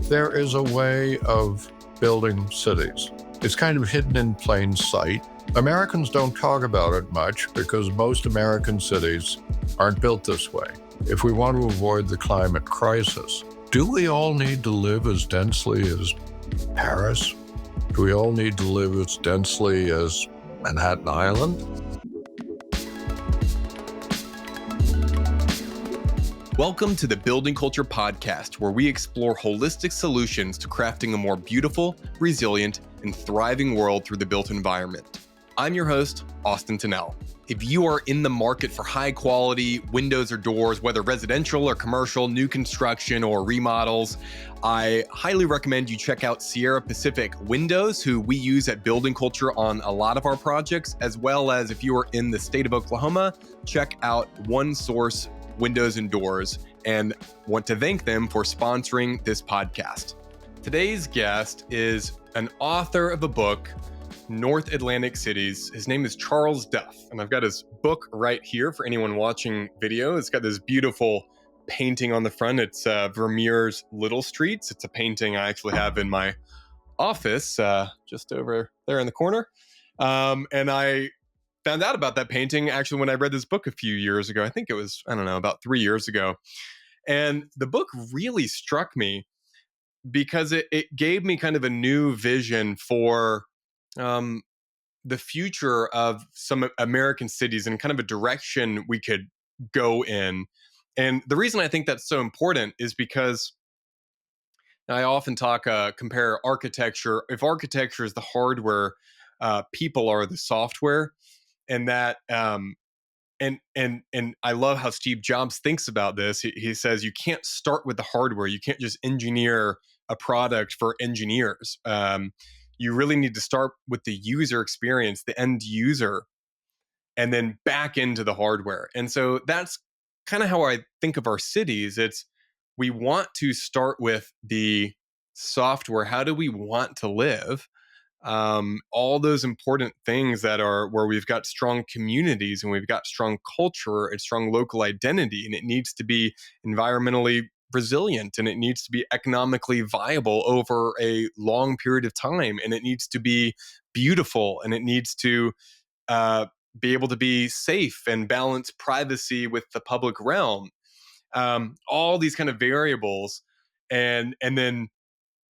There is a way of building cities. It's kind of hidden in plain sight. Americans don't talk about it much because most American cities aren't built this way. If we want to avoid the climate crisis, do we all need to live as densely as Paris? Do we all need to live as densely as Manhattan Island? Welcome to the Building Culture Podcast, where we explore holistic solutions to crafting a more beautiful, resilient, and thriving world through the built environment. I'm your host, Austin Tennell. If you are in the market for high quality windows or doors, whether residential or commercial, new construction or remodels, I highly recommend you check out Sierra Pacific Windows, who we use at Building Culture on a lot of our projects, as well as if you are in the state of Oklahoma, check out One Source Windows and Doors, and want to thank them for sponsoring this podcast. Today's guest is an author of a book, North Atlantic Cities. His name is Charles Duff, and I've got his book right here for anyone watching video. It's got this beautiful painting on the front. It's Vermeer's Little Streets. It's a painting I actually have in my office, just over there in the corner. And I found out about that painting actually when I read this book a few years ago. I think it was, about 3 years ago. And the book really struck me because it gave me kind of a new vision for the future of some American cities and kind of a direction we could go in. And the reason I think that's so important is because I often compare architecture. If architecture is the hardware, people are the software. And that, and I love how Steve Jobs thinks about this. He says you can't start with the hardware. You can't just engineer a product for engineers. You really need to start with the user experience, the end user, and then back into the hardware. And so that's kind of how I think of our cities. We want to start with the software. How do we want to live? All those important things that are where we've got strong communities and we've got strong culture and strong local identity, and it needs to be environmentally resilient, and it needs to be economically viable over a long period of time, and it needs to be beautiful, and it needs to be able to be safe and balance privacy with the public realm. All these kind of variables, and then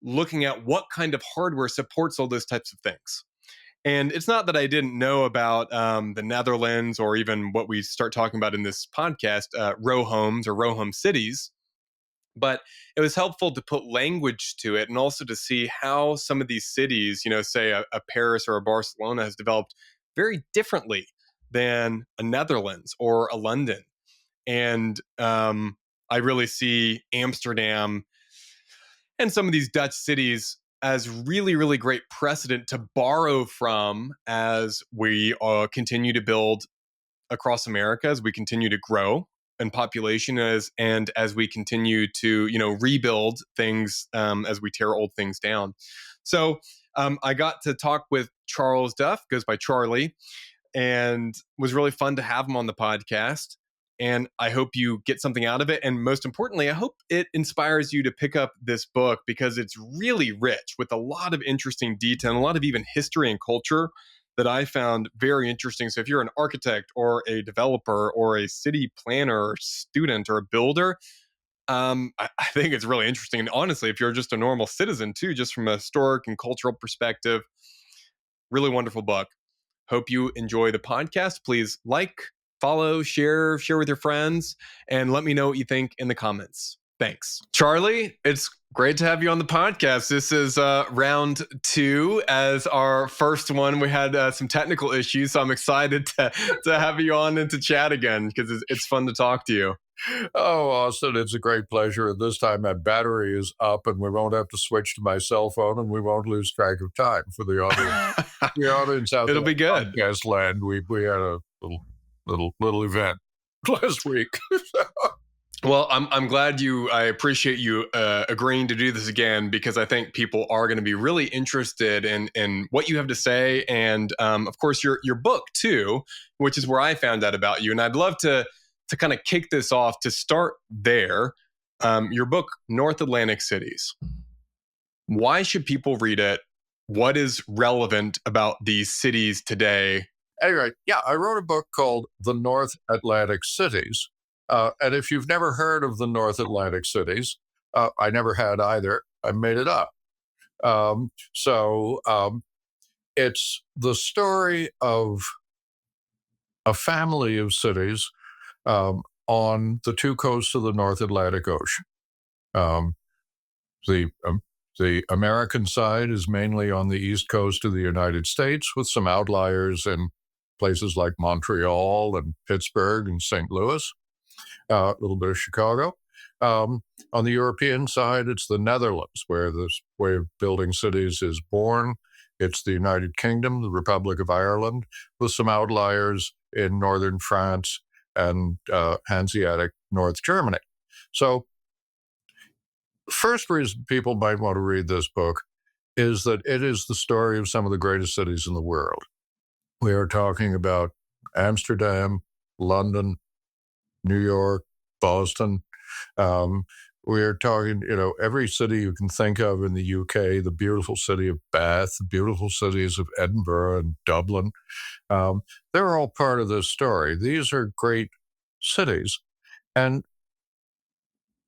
looking at what kind of hardware supports all those types of things. And it's not that I didn't know about the Netherlands or even what we start talking about in this podcast, row homes or row home cities, but it was helpful to put language to it and also to see how some of these cities, say a Paris or a Barcelona has developed very differently than a Netherlands or a London. And I really see Amsterdam and some of these Dutch cities as really, really great precedent to borrow from as we continue to build across America, as we continue to grow in population, as we continue to rebuild things as we tear old things down. So I got to talk with Charles Duff, goes by Charlie, and was really fun to have him on the podcast. And I hope you get something out of it. And most importantly, I hope it inspires you to pick up this book because it's really rich with a lot of interesting detail and a lot of even history and culture that I found very interesting. So if you're an architect or a developer or a city planner or student or a builder, I think it's really interesting. And honestly, if you're just a normal citizen too, just from a historic and cultural perspective, really wonderful book. Hope you enjoy the podcast. Please follow, share with your friends, and let me know what you think in the comments. Thanks. Charlie, it's great to have you on the podcast. This is round 2. As our first one, we had some technical issues, so I'm excited to have you on and to chat again because it's fun to talk to you. Oh, Austin, it's a great pleasure. This time my battery is up and we won't have to switch to my cell phone and we won't lose track of time for the audience. The audience out It'll be good. Podcast land. We had a little event last week. Well, I'm glad I appreciate you agreeing to do this again because I think people are going to be really interested in what you have to say, and of course your book too, which is where I found out about you. And I'd love to kind of kick this off to start there. Your book, North Atlantic Cities. Why should people read it? What is relevant about these cities today? Anyway, yeah, I wrote a book called The North Atlantic Cities. And if you've never heard of the North Atlantic cities, I never had either. I made it up. It's the story of a family of cities on the two coasts of the North Atlantic Ocean. Um, the American side is mainly on the east coast of the United States, with some outliers in places like Montreal and Pittsburgh and St. Louis, a little bit of Chicago. On the European side, it's the Netherlands, where this way of building cities is born. It's the United Kingdom, the Republic of Ireland, with some outliers in northern France and Hanseatic North Germany. So the first reason people might want to read this book is that it is the story of some of the greatest cities in the world. We are talking about Amsterdam, London, New York, Boston. We're talking, every city you can think of in the UK, the beautiful city of Bath, the beautiful cities of Edinburgh and Dublin. They're all part of this story. These are great cities. And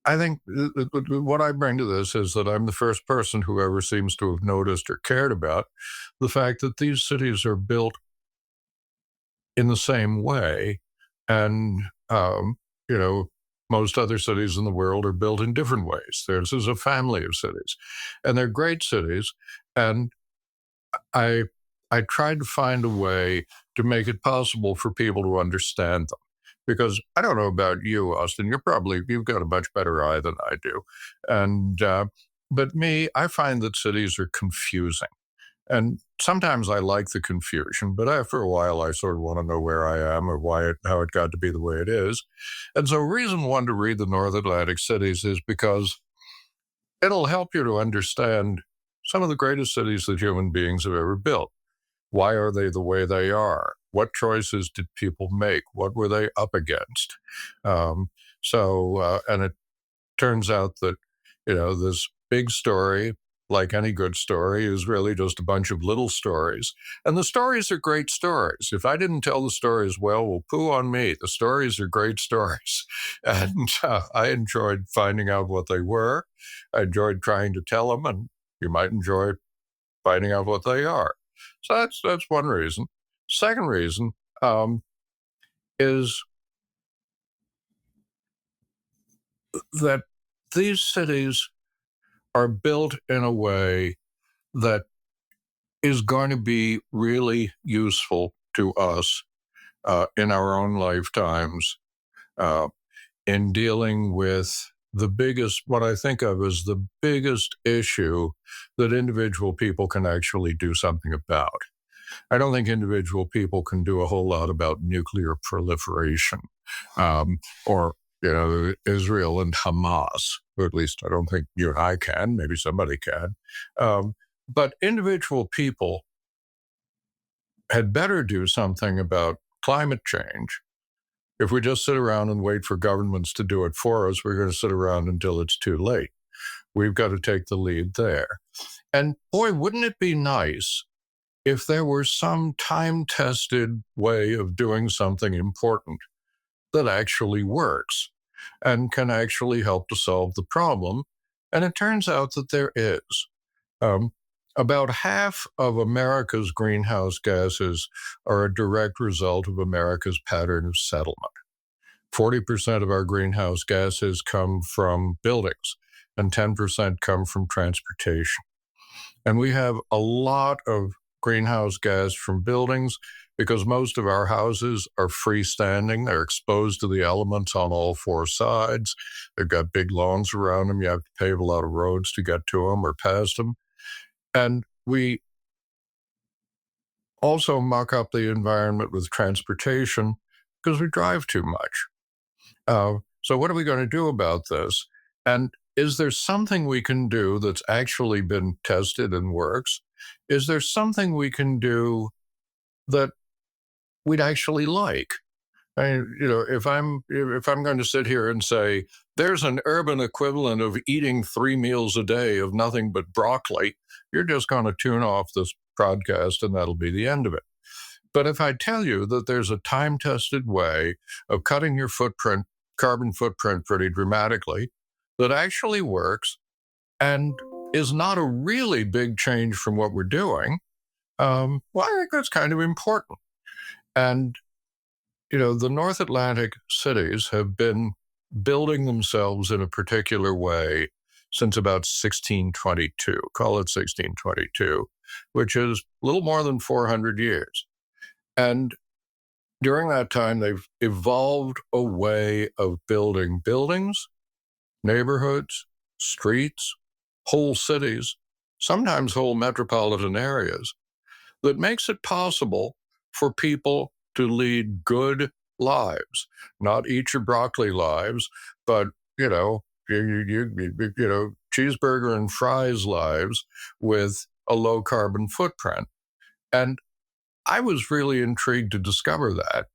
I think what I bring to this is that I'm the first person who ever seems to have noticed or cared about the fact that these cities are built in the same way. And, most other cities in the world are built in different ways. Theirs is a family of cities, and they're great cities. And I tried to find a way to make it possible for people to understand them. Because I don't know about you, Austin, you've got a much better eye than I do. And, but me, I find that cities are confusing. And sometimes I like the confusion, but after a while, I sort of want to know where I am or how it got to be the way it is. And so reason one to read the North Atlantic cities is because it'll help you to understand some of the greatest cities that human beings have ever built. Why are they the way they are? What choices did people make? What were they up against? And it turns out that, this big story, like any good story, is really just a bunch of little stories. And the stories are great stories. If I didn't tell the stories well, poo on me. The stories are great stories. And I enjoyed finding out what they were. I enjoyed trying to tell them, and you might enjoy finding out what they are. So that's one reason. Second reason is that these cities are built in a way that is going to be really useful to us in our own lifetimes in dealing with what I think of as the biggest issue that individual people can actually do something about. I don't think individual people can do a whole lot about nuclear proliferation or Israel and Hamas, or at least I don't think you and I can. Maybe somebody can. But individual people had better do something about climate change. If we just sit around and wait for governments to do it for us, we're going to sit around until it's too late. We've got to take the lead there. And boy, wouldn't it be nice if there were some time-tested way of doing something important that actually works and can actually help to solve the problem. And it turns out that there is. About half of America's greenhouse gases are a direct result of America's pattern of settlement. 40% of our greenhouse gases come from buildings, and 10% come from transportation. And we have a lot of greenhouse gas from buildings because most of our houses are freestanding. They're exposed to the elements on all four sides. They've got big lawns around them. You have to pave a lot of roads to get to them or past them. And we also muck up the environment with transportation because we drive too much. So what are we going to do about this? And is there something we can do that's actually been tested and works? Is there something we can do that we'd actually like? If I'm going to sit here and say there's an urban equivalent of eating 3 meals a day of nothing but broccoli, you're just going to tune off this podcast and that'll be the end of it. But if I tell you that there's a time-tested way of cutting your carbon footprint pretty dramatically, that actually works and is not a really big change from what we're doing, well, I think that's kind of important. And, the North Atlantic cities have been building themselves in a particular way since about 1622, call it 1622, which is a little more than 400 years. And during that time, they've evolved a way of building buildings, neighborhoods, streets, whole cities, sometimes whole metropolitan areas, that makes it possible for people to lead good lives, not eat your broccoli lives, but, cheeseburger and fries lives with a low carbon footprint. And I was really intrigued to discover that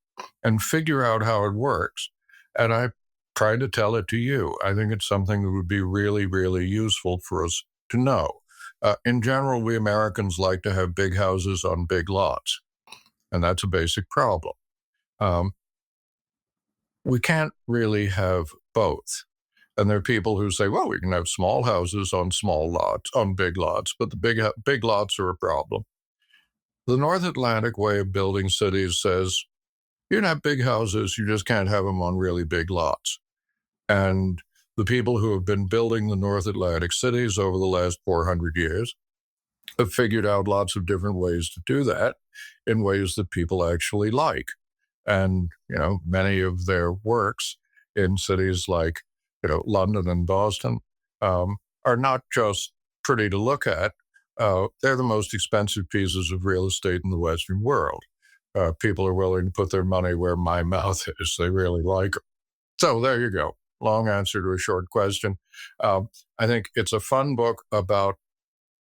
and figure out how it works. And I tried to tell it to you. I think it's something that would be really, really useful for us to know. In general, we Americans like to have big houses on big lots, and that's a basic problem. We can't really have both. And there are people who say, well, we can have small houses on small lots, on big lots, but the big lots are a problem. The North Atlantic way of building cities says, you can have big houses, you just can't have them on really big lots. And the people who have been building the North Atlantic cities over the last 400 years have figured out lots of different ways to do that in ways that people actually like. And, many of their works in cities like, London and Boston are not just pretty to look at. They're the most expensive pieces of real estate in the Western world. People are willing to put their money where my mouth is. They really like it. So there you go. Long answer to a short question. I think it's a fun book about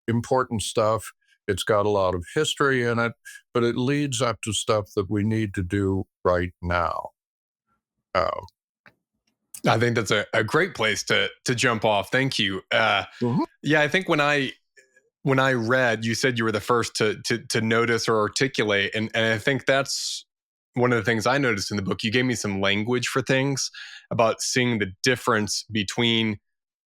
important stuff. It's got a lot of history in it, but it leads up to stuff that we need to do right now. I think that's a great place to jump off. Thank you. Yeah, I think when I read, you said you were the first to notice or articulate, and I think that's one of the things I noticed in the book. You gave me some language for things about seeing the difference between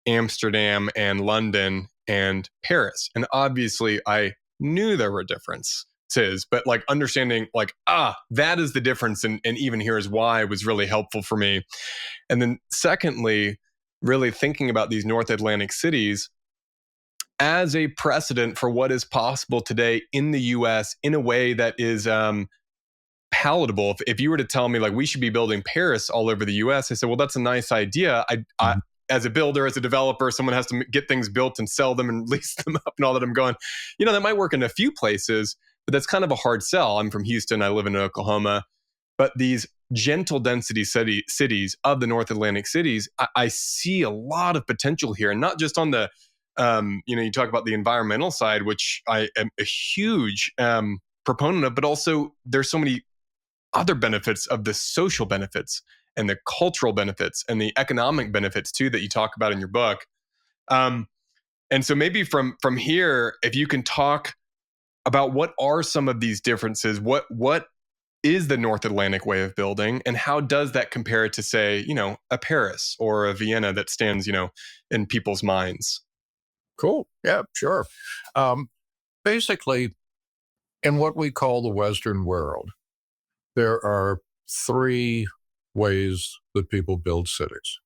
Amsterdam and London and Paris. And obviously I knew there were differences, but understanding that is the difference. And even here's why was really helpful for me. And then secondly, really thinking about these North Atlantic cities as a precedent for what is possible today in the US in a way that is palatable. If you were to tell me we should be building Paris all over the US, I said, well, that's a nice idea. I as a builder, as a developer, someone has to get things built and sell them and lease them up and all that. I'm going, that might work in a few places, but that's kind of a hard sell. I'm from Houston. I live in Oklahoma. But these gentle density cities of the North Atlantic cities, I see a lot of potential here. And not just on the, you talk about the environmental side, which I am a huge proponent of, but also there's so many other benefits of the social benefits and the cultural benefits and the economic benefits too that you talk about in your book. And so maybe from here, if you can talk about what are some of these differences, what is the North Atlantic way of building, and how does that compare to, say, a Paris or a Vienna that stands, in people's minds? Cool. Yeah, sure. Basically, in what we call the Western world, there are 3 ways that people build cities.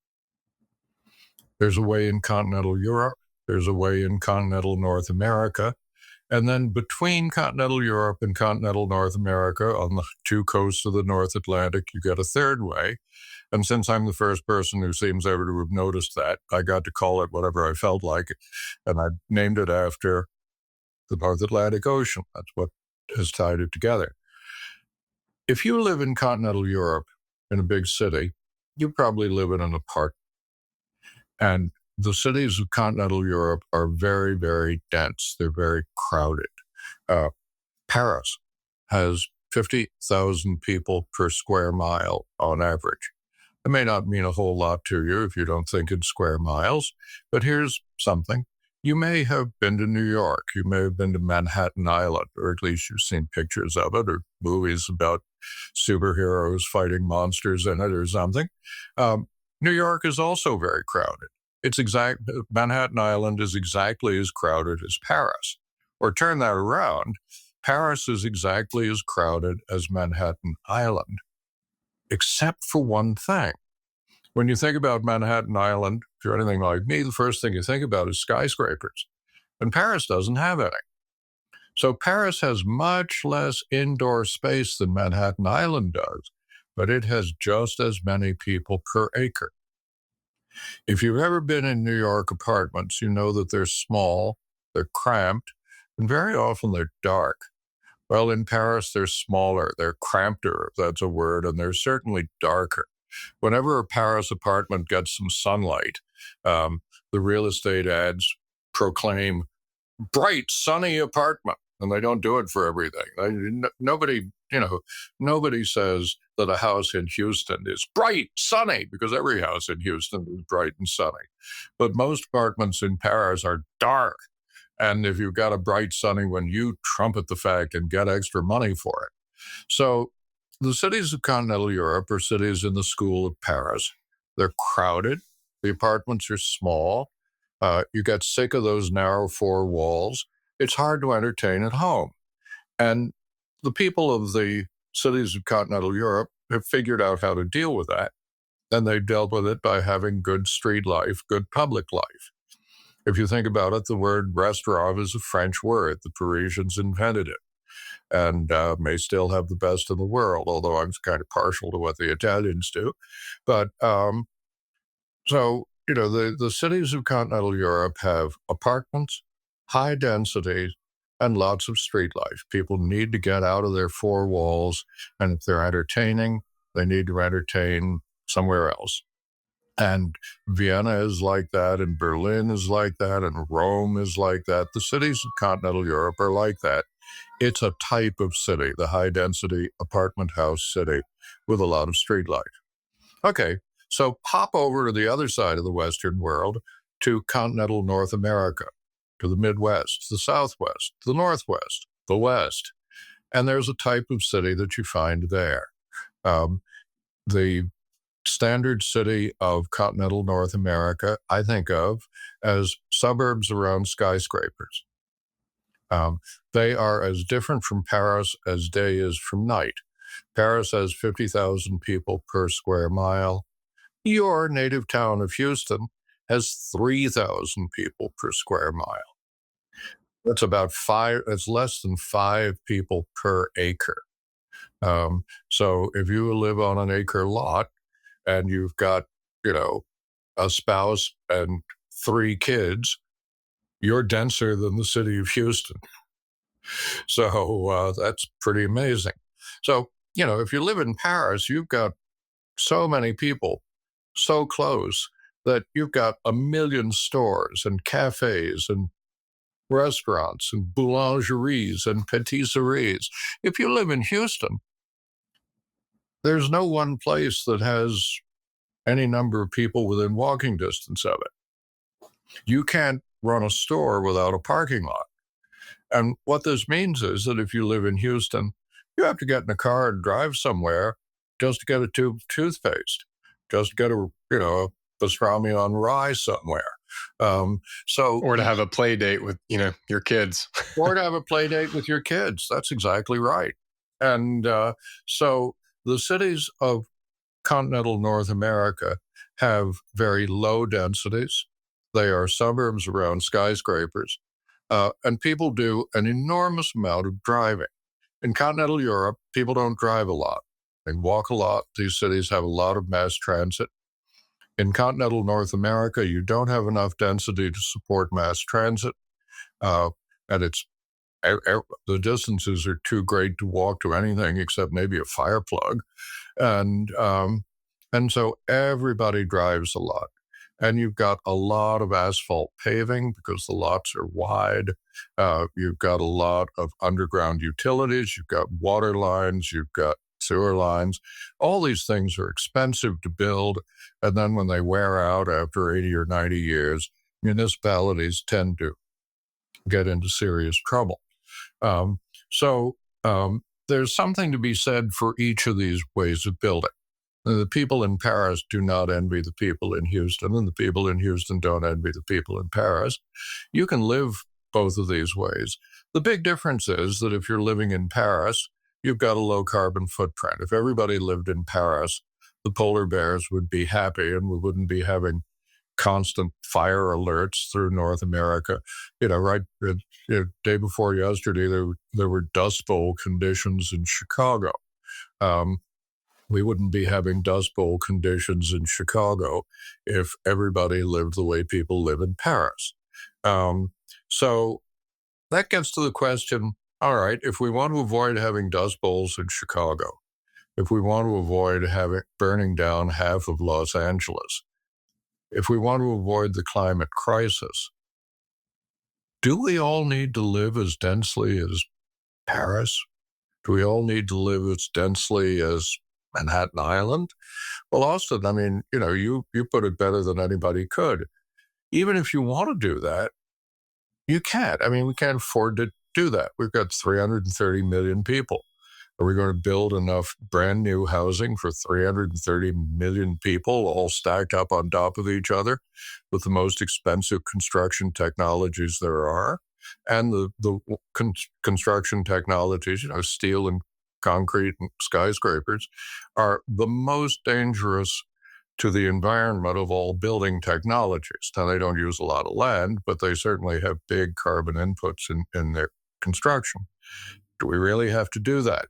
There's a way in continental Europe, there's a way in continental North America, and then between continental Europe and continental North America, on the 2 coasts of the North Atlantic, you get a 3rd way. And since I'm the first person who seems ever to have noticed that, I got to call it whatever I felt like, and I named it after the North Atlantic Ocean. That's what has tied it together. If you live in continental Europe, in a big city, you probably live in an apartment. And the cities of continental Europe are very, very dense. They're very crowded. Paris has 50,000 people per square mile on average. It may not mean a whole lot to you if you don't think in square miles, but here's something. You may have been to New York. You may have been to Manhattan Island, or at least you've seen pictures of it or movies about superheroes fighting monsters in it or something. New York is also very crowded. Manhattan Island is exactly as crowded as Paris. Or turn that around, Paris is exactly as crowded as Manhattan Island, except for one thing. When you think about Manhattan Island, if you're anything like me, the first thing you think about is skyscrapers. And Paris doesn't have any. So Paris has much less indoor space than Manhattan Island does, but it has just as many people per acre. If you've ever been in New York apartments, you know that they're small, they're cramped, and very often they're dark. Well, in Paris, they're smaller, they're crampter, if that's a word, and they're certainly darker. Whenever a Paris apartment gets some sunlight, the real estate ads proclaim bright, sunny apartment, and they don't do it for everything. Nobody says that a house in Houston is bright, sunny, because every house in Houston is bright and sunny. But most apartments in Paris are dark. And if you've got a bright, sunny one, you trumpet the fact and get extra money for it. So the cities of continental Europe are cities in the school of Paris. They're crowded. The apartments are small. You get sick of those narrow four walls. It's hard to entertain at home. And the people of the cities of continental Europe have figured out how to deal with that. And they've dealt with it by having good street life, good public life. If you think about it, the word restaurant is a French word. The Parisians invented it and may still have the best in the world, although I'm kind of partial to what the Italians do. But the cities of continental Europe have apartments, high density, and lots of street life. People need to get out of their four walls, and if they're entertaining, they need to entertain somewhere else. And Vienna is like that, and Berlin is like that, and Rome is like that. The cities of continental Europe are like that. It's a type of city, the high-density apartment house city with a lot of street life. Okay, so pop over to the other side of the Western world to continental North America, to the Midwest, the Southwest, the Northwest, the West. And there's a type of city that you find there. The standard city of continental North America, I think of as suburbs around skyscrapers. They are as different from Paris as day is from night. Paris has 50,000 people per square mile. Your native town of Houston has 3,000 people per square mile. That's it's less than 5 people per acre. So if you live on an acre lot and you've got, a spouse and 3 kids, you're denser than the city of Houston. So that's pretty amazing. So, if you live in Paris, you've got so many people so close that you've got 1 million stores and cafes and restaurants and boulangeries and patisseries. If you live in Houston, there's no one place that has any number of people within walking distance of it. You can't run a store without a parking lot. And what this means is that if you live in Houston, you have to get in a car and drive somewhere just to get a tube of toothpaste, just to get a pastrami on rye somewhere. Or to have a play date with, your kids. Or to have a play date with your kids. That's exactly right. And so the cities of continental North America have very low densities. They are suburbs around skyscrapers. And people do an enormous amount of driving. In continental Europe, people don't drive a lot. They walk a lot. These cities have a lot of mass transit. In continental North America, you don't have enough density to support mass transit. And the distances are too great to walk to anything except maybe a fire plug. And so everybody drives a lot. And you've got a lot of asphalt paving because the lots are wide. You've got a lot of underground utilities. You've got water lines. You've got sewer lines. All these things are expensive to build. And then when they wear out after 80 or 90 years, municipalities tend to get into serious trouble. So there's something to be said for each of these ways of building. The people in Paris do not envy the people in Houston, and the people in Houston don't envy the people in Paris. You can live both of these ways. The big difference is that if you're living in Paris, you've got a low carbon footprint. If everybody lived in Paris, the polar bears would be happy and we wouldn't be having constant fire alerts through North America. Right, day before yesterday, there were Dust Bowl conditions in Chicago. We wouldn't be having Dust Bowl conditions in Chicago if everybody lived the way people live in Paris. So that gets to the question, all right, if we want to avoid having Dust Bowls in Chicago, if we want to avoid burning down half of Los Angeles, if we want to avoid the climate crisis, do we all need to live as densely as Paris? Do we all need to live as densely as Manhattan Island? Well, Austin, I mean, you put it better than anybody could. Even if you want to do that, you can't. I mean, we can't afford to do that. We've got 330 million people. Are we going to build enough brand new housing for 330 million people all stacked up on top of each other with the most expensive construction technologies there are? And the construction technologies, steel and concrete and skyscrapers, are the most dangerous to the environment of all building technologies. Now, they don't use a lot of land, but they certainly have big carbon inputs in their construction. Do we really have to do that?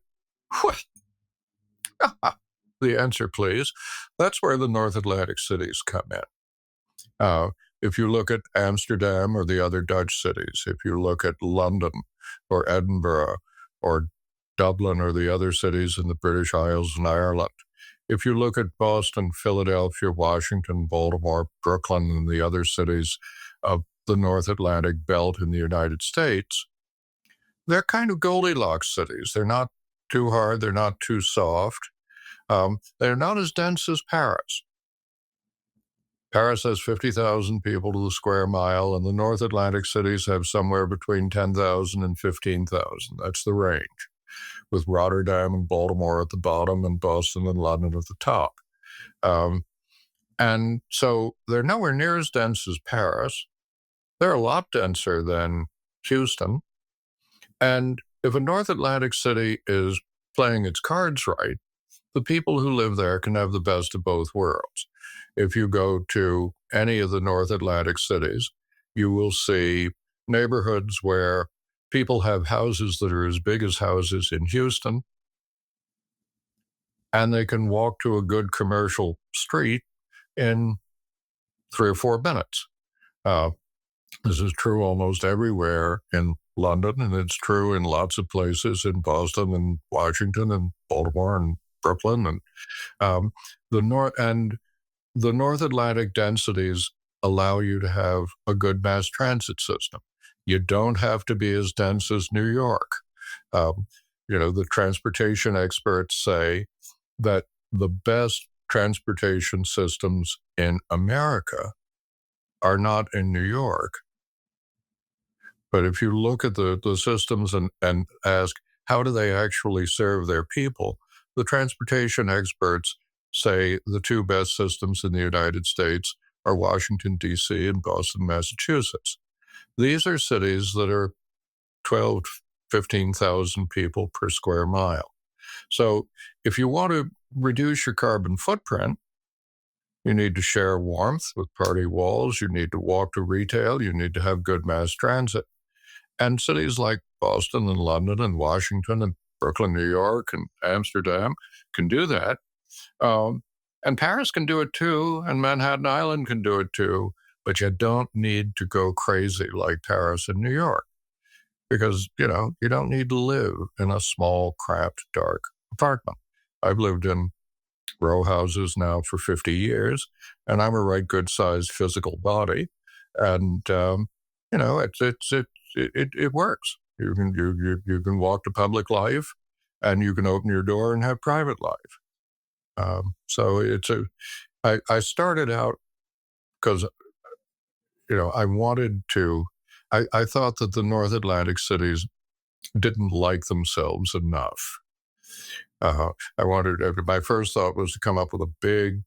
The answer, please. That's where the North Atlantic cities come in. If you look at Amsterdam or the other Dutch cities, if you look at London or Edinburgh or Dublin or the other cities in the British Isles and Ireland, if you look at Boston, Philadelphia, Washington, Baltimore, Brooklyn, and the other cities of the North Atlantic belt in the United States, they're kind of Goldilocks cities. They're not too hard. They're not too soft. They're not as dense as Paris. Paris has 50,000 people to the square mile, and the North Atlantic cities have somewhere between 10,000 and 15,000. That's the range, with Rotterdam and Baltimore at the bottom and Boston and London at the top. And so they're nowhere near as dense as Paris. They're a lot denser than Houston. And if a North Atlantic city is playing its cards right, the people who live there can have the best of both worlds. If you go to any of the North Atlantic cities, you will see neighborhoods where people have houses that are as big as houses in Houston, and they can walk to a good commercial street in 3 or 4 minutes. This is true almost everywhere in London, and it's true in lots of places in Boston and Washington and Baltimore and Brooklyn. And the North Atlantic densities allow you to have a good mass transit system. You don't have to be as dense as New York. The transportation experts say that the best transportation systems in America are not in New York. But if you look at the systems and ask, how do they actually serve their people? The transportation experts say the 2 best systems in the United States are Washington, D.C. and Boston, Massachusetts. These are cities that are 12, 15,000 people per square mile. So if you want to reduce your carbon footprint, you need to share warmth with party walls. You need to walk to retail. You need to have good mass transit. And cities like Boston and London and Washington and Brooklyn, New York and Amsterdam can do that. And Paris can do it too, and Manhattan Island can do it too, but you don't need to go crazy like Paris and New York because, you don't need to live in a small, cramped, dark apartment. I've lived in row houses now for 50 years, and I'm a right good sized physical body. And, it works. You can walk to public life, and you can open your door and have private life. I started out because, I thought that the North Atlantic cities didn't like themselves enough. My first thought was to come up with a big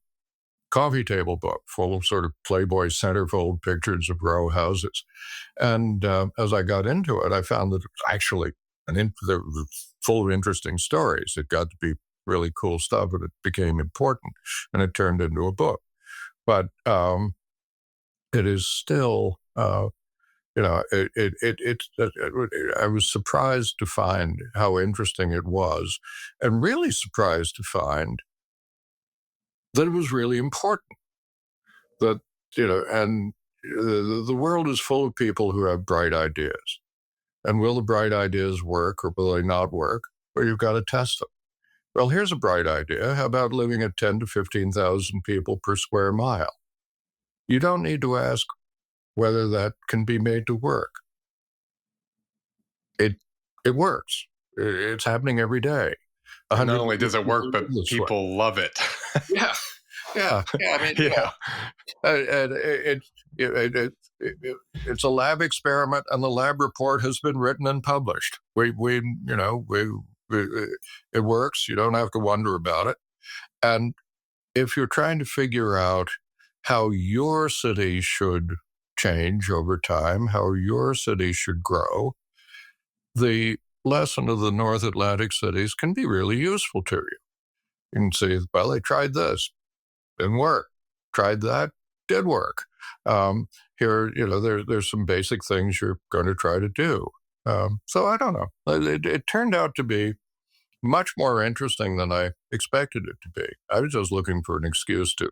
coffee table book full of sort of Playboy centerfold pictures of row houses. And as I got into it, I found that it was actually full of interesting stories. It got to be really cool stuff, and it became important, and it turned into a book. But it is still, I was surprised to find how interesting it was, and really surprised to find that it was really important. That, and the world is full of people who have bright ideas. And will the bright ideas work, or will they not work? Well, you've got to test them. Well, here's a bright idea. How about living at 10 to 15,000 people per square mile? You don't need to ask whether that can be made to work. It works. It's happening every day. Not only does it work, but people love it. Yeah. I mean, yeah. It's a lab experiment, and the lab report has been written and published. It works. You don't have to wonder about it. And if you're trying to figure out how your city should change over time, how your city should grow, the lesson of the North Atlantic cities can be really useful to you. You can say, well, they tried this, didn't work. Tried that, did work. Here, there's some basic things you're going to try to do. So I don't know. It turned out to be much more interesting than I expected it to be. I was just looking for an excuse to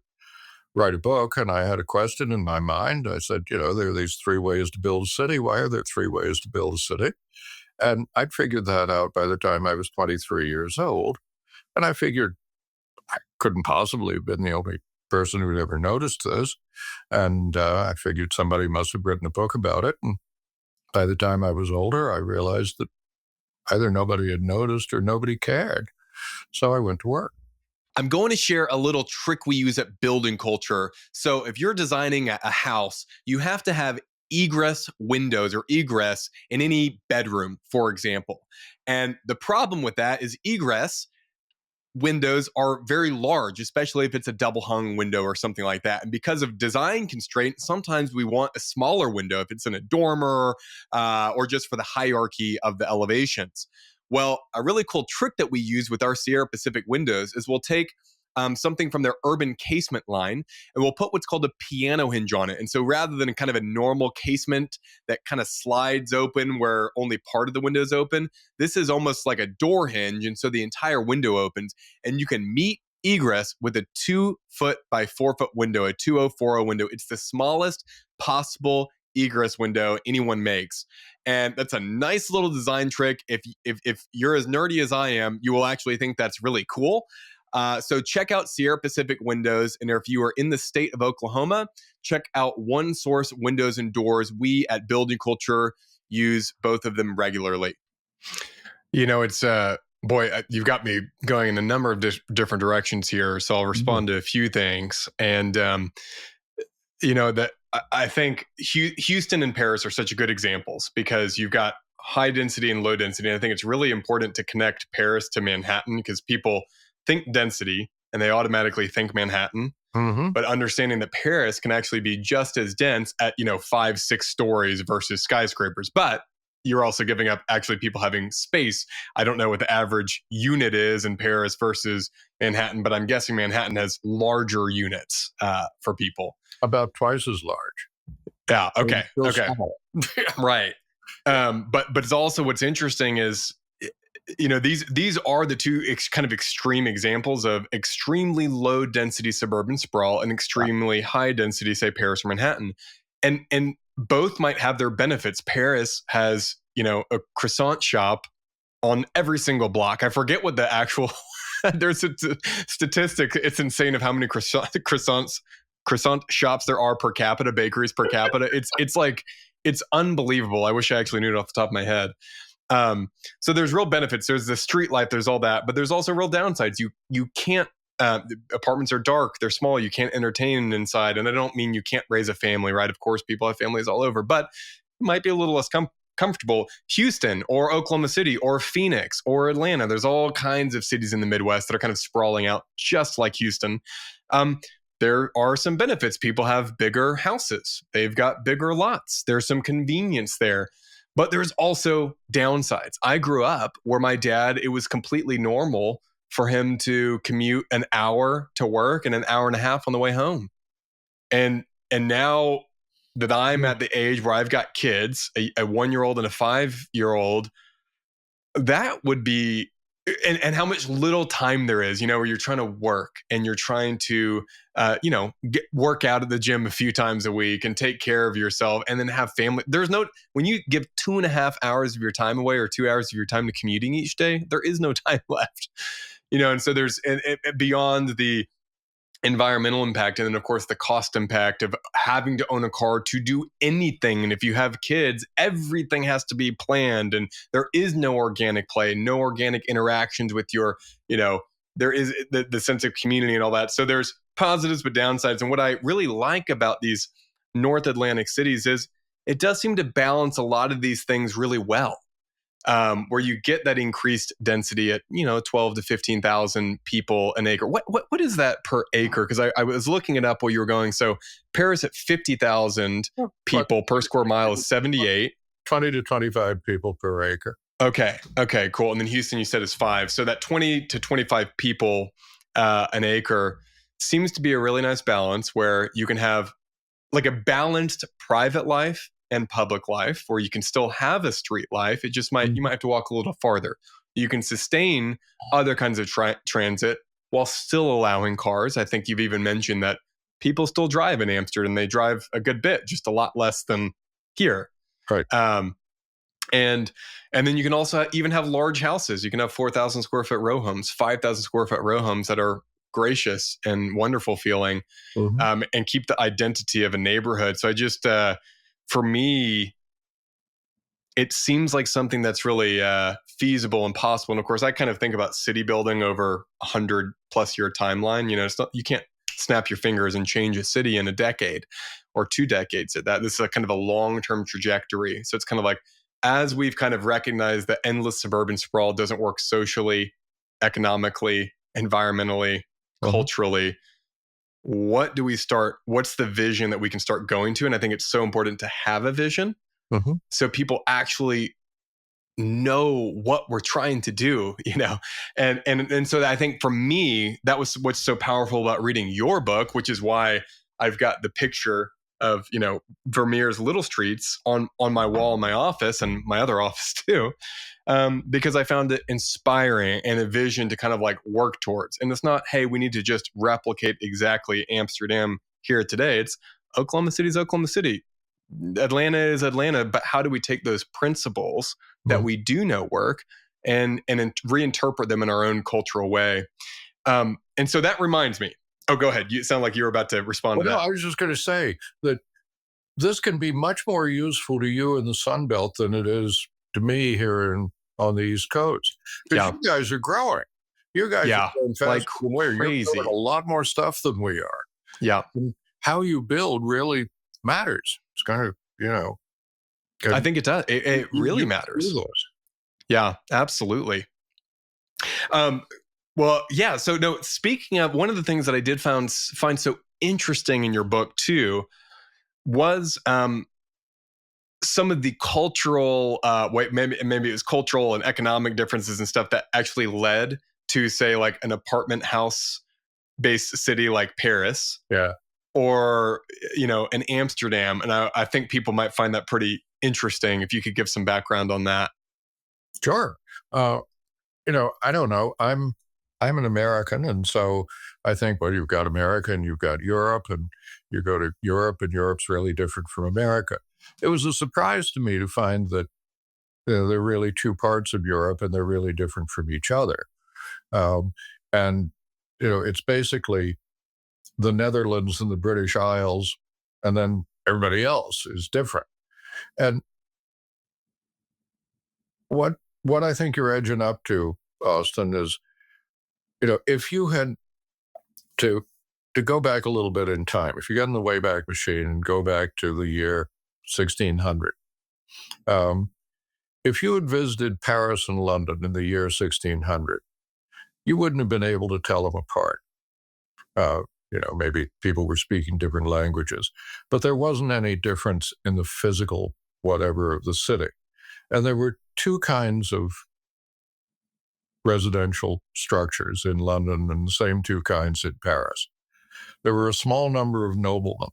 write a book, and I had a question in my mind. I said, there are these 3 ways to build a city. Why are there 3 ways to build a city? And I'd figured that out by the time I was 23 years old. And I figured I couldn't possibly have been the only person who'd ever noticed this. And I figured somebody must have written a book about it. And by the time I was older, I realized that either nobody had noticed or nobody cared. So I went to work. I'm going to share a little trick we use at Building Culture. So if you're designing a house, you have to have egress windows or egress in any bedroom, for example. And the problem with that is egress windows are very large, especially if it's a double hung window or something like that. And because of design constraints, sometimes we want a smaller window if it's in a dormer or just for the hierarchy of the elevations. Well, a really cool trick that we use with our Sierra Pacific windows is we'll take something from their urban casement line, and we'll put what's called a piano hinge on it. And so rather than kind of a normal casement that kind of slides open where only part of the window is open, this is almost like a door hinge. And so the entire window opens, and you can meet egress with a 2-foot by 4-foot window, a 2040 window. It's the smallest possible egress window anyone makes. And that's a nice little design trick. If you're as nerdy as I am, you will actually think that's really cool. So check out Sierra Pacific Windows. And if you are in the state of Oklahoma, check out One Source Windows and Doors. We at Building Culture use both of them regularly. It's you've got me going in a number of different directions here. So I'll respond to a few things. And, that I think Houston and Paris are such good examples because you've got high density and low density. And I think it's really important to connect Paris to Manhattan because people think density and they automatically think Manhattan. But understanding that Paris can actually be just as dense at 5-6 stories versus skyscrapers. But you're also giving up actually people having space. I don't know what the average unit is in Paris versus Manhattan, but I'm guessing Manhattan has larger units for people. About twice as large. Yeah. Okay. Right. But it's also what's interesting is, these are the two kind of extreme examples of extremely low density suburban sprawl and extremely high density, say Paris or Manhattan. And both might have their benefits. Paris has, a croissant shop on every single block. I forget what the actual There's a statistic. It's insane of how many croissant shops there are per capita, bakeries per capita. It's unbelievable. I wish I actually knew it off the top of my head. So there's real benefits. There's the street life. There's all that, but there's also real downsides. You can't. Apartments are dark. They're small. You can't entertain inside. And I don't mean you can't raise a family, right? Of course, people have families all over, but it might be a little less comfortable. Houston or Oklahoma City or Phoenix or Atlanta. There's all kinds of cities in the Midwest that are kind of sprawling out just like Houston. There are some benefits. People have bigger houses. They've got bigger lots. There's some convenience there. But there's also downsides. I grew up where my dad, it was completely normal for him to commute an hour to work and an hour and a half on the way home. And now that I'm at the age where I've got kids, a 1-year-old and a 5-year-old, that would be, and how much little time there is, where you're trying to work and you're trying to, work out at the gym a few times a week and take care of yourself and then have family. When you give 2.5 hours of your time away or 2 hours of your time to commuting each day, there is no time left, and so there's beyond the environmental impact and then of course the cost impact of having to own a car to do anything. And if you have kids, everything has to be planned and there is no organic play, no organic interactions with your, there is the sense of community and all that. So there's positives but downsides. And what I really like about these North Atlantic cities is it does seem to balance a lot of these things really well. Where you get that increased density at 12 to 15,000 people an acre. What is that per acre? Because I was looking it up while you were going. So Paris at 50,000 people per square mile is 78. 20 to 25 people per acre. Okay, cool. And then Houston, you said is 5. So that 20 to 25 people an acre seems to be a really nice balance where you can have like a balanced private life and public life where you can still have a street life. It just you might have to walk a little farther. You can sustain other kinds of transit while still allowing cars. I think you've even mentioned that people still drive in Amsterdam. They drive a good bit, just a lot less than here. Right. And then you can also even have large houses. You can have 4,000 square foot row homes, 5,000 square foot row homes that are gracious and wonderful feeling, and keep the identity of a neighborhood. So I just, for me, it seems like something that's really feasible and possible. And of course, I kind of think about city building over 100+ year timeline. You can't snap your fingers and change a city in a decade or 2 decades at that. This is a kind of a long-term trajectory. So it's kind of like, as we've kind of recognized that endless suburban sprawl doesn't work socially, economically, environmentally, culturally, what's the vision that we can start going to? And I think it's so important to have a vision so people actually know what we're trying to do, and so I think for me, that was what's so powerful about reading your book, which is why I've got the picture of, Vermeer's Little Streets on my wall in my office and my other office too. Because I found it inspiring and a vision to kind of like work towards. And it's not, hey, we need to just replicate exactly Amsterdam here today. It's Oklahoma City's Oklahoma City. Atlanta is Atlanta. But how do we take those principles that we do know work and reinterpret them in our own cultural way? And so that reminds me. Oh, go ahead. You sound like you were about to respond to that. No, I was just going to say that this can be much more useful to you in the Sunbelt than it is to me here on the East Coast. Because you guys are growing. You guys are growing faster than we are. You're doing a lot more stuff than we are. Yeah. And how you build really matters. It's kind of, I think it does. It really matters. Yeah, absolutely. Well, yeah. So no, speaking of, one of the things that I did find so interesting in your book too was some of the cultural, maybe it was cultural and economic differences and stuff that actually led to, say, like an apartment house based city like Paris. Yeah. Or, in Amsterdam. And I think people might find that pretty interesting if you could give some background on that. Sure. I don't know. I'm an American. And so I think, well, you've got America and you've got Europe, and you go to Europe and Europe's really different from America. It was a surprise to me to find that there are really 2 parts of Europe and they're really different from each other. And, it's basically the Netherlands and the British Isles, and then everybody else is different. And what I think you're edging up to, Austin, is, if you had to go back a little bit in time, if you got in the Wayback Machine and go back to the year 1600, if you had visited Paris and London in the year 1600, you wouldn't have been able to tell them apart. Maybe people were speaking different languages, but there wasn't any difference in the physical whatever of the city. And there were two kinds of residential structures in London and the same two kinds in Paris. There were a small number of noblemen,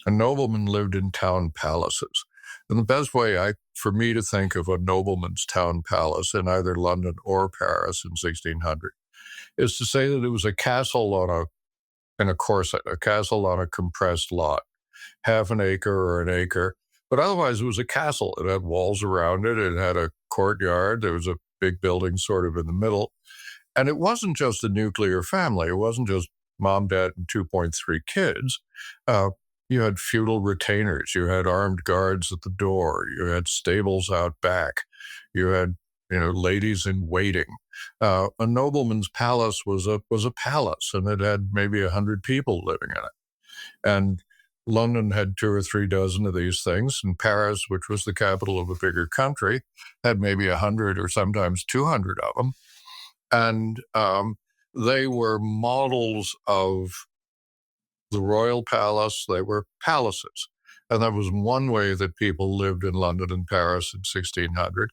and noblemen lived in town palaces. And the best way for me to think of a nobleman's town palace in either London or Paris in 1600 is to say that it was a castle in a corset, a castle on a compressed lot, half an acre or an acre. But otherwise, it was a castle. It had walls around it. It had a courtyard. There was a big building sort of in the middle. And it wasn't just a nuclear family. It wasn't just mom, dad, and 2.3 kids. You had feudal retainers. You had armed guards at the door. You had stables out back. You had, ladies in waiting. A nobleman's palace was a palace, and it had maybe 100 people living in it. And London had 2 or 3 dozen of these things, and Paris, which was the capital of a bigger country, had maybe 100 or sometimes 200 of them. And they were models of the royal palace. They were palaces. And that was one way that people lived in London and Paris in 1600.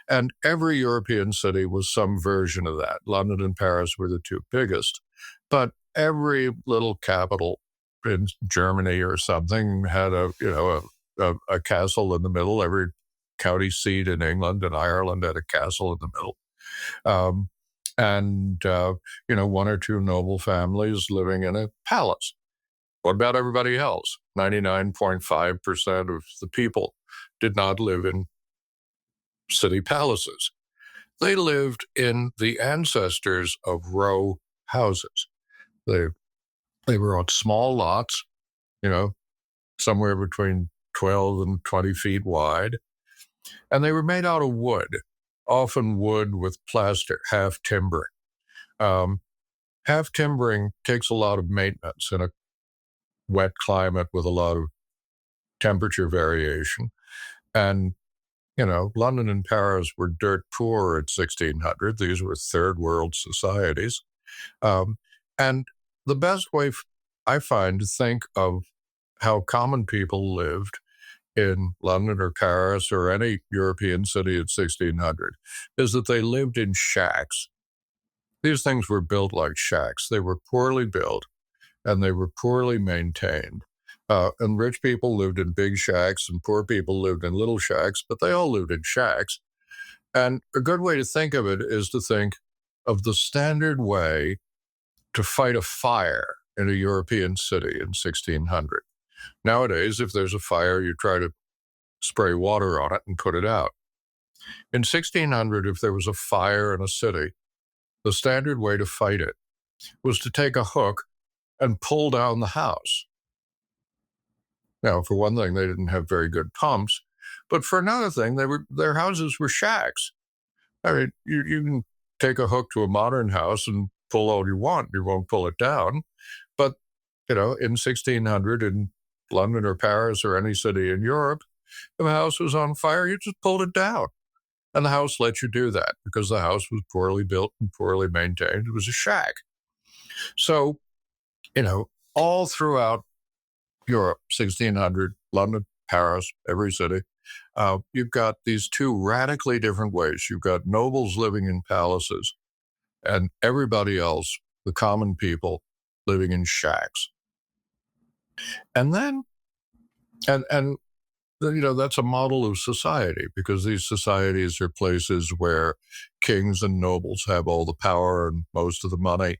And every European city was some version of that. London and Paris were the two biggest. But every little capital in Germany or something had a castle in the middle. Every county seat in England and Ireland had a castle in the middle. And 1 or 2 noble families living in a palace. What about everybody else? 99.5% of the people did not live in city palaces. They lived in the ancestors of row houses. They were on small lots, somewhere between 12 and 20 feet wide. And they were made out of wood, often wood with plaster, half timbering. Half timbering takes a lot of maintenance in a wet climate with a lot of temperature variation. And, London and Paris were dirt poor at 1600. These were third world societies. And the best way I find to think of how common people lived in London or Paris or any European city at 1600 is that they lived in shacks. These things were built like shacks. They were poorly built and they were poorly maintained. And rich people lived in big shacks and poor people lived in little shacks, but they all lived in shacks. And a good way to think of it is to think of the standard way to fight a fire in a European city in 1600. Nowadays, if there's a fire, you try to spray water on it and put it out. In 1600, if there was a fire in a city, the standard way to fight it was to take a hook and pull down the house. Now, for one thing, they didn't have very good pumps, but for another thing, their houses were shacks. I mean, you can take a hook to a modern house and pull all you want. You won't pull it down. But, in 1600 in London or Paris or any city in Europe, if a house was on fire, you just pulled it down. And the house let you do that because the house was poorly built and poorly maintained. It was a shack. So, all throughout Europe, 1600, London, Paris, every city, you've got these two radically different ways. You've got nobles living in palaces and everybody else, the common people, living in shacks. And then, and that's a model of society because these societies are places where kings and nobles have all the power and most of the money,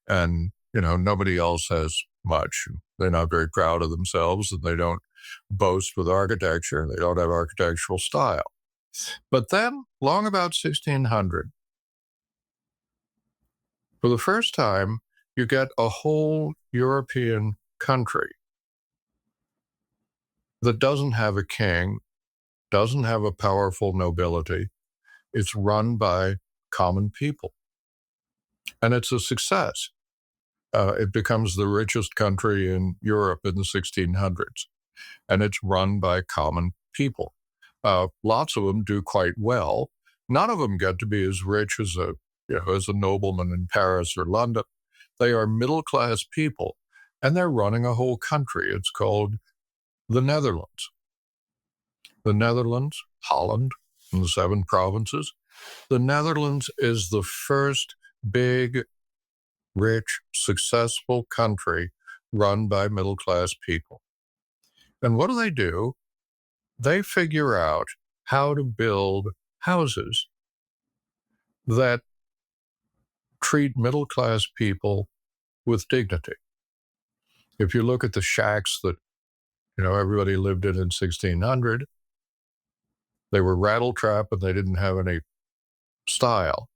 and nobody else has much. They're not very proud of themselves, and they don't boast with architecture. They don't have architectural style. But then, long about 1600, For the first time, you get a whole European country that doesn't have a king, doesn't have a powerful nobility. It's run by common people. And it's a success. It becomes the richest country in Europe in the 1600s. And it's run by common people. Lots of them do quite well. None of them get to be as rich as a nobleman in Paris or London. They are middle-class people, and they're running a whole country. It's called the Netherlands. The Netherlands, Holland, and the 7 provinces. The Netherlands is the first big, rich, successful country run by middle-class people. And what do? They figure out how to build houses that treat middle-class people with dignity. If you look at the shacks that, everybody lived in 1600, they were rattle-trap and they didn't have any style.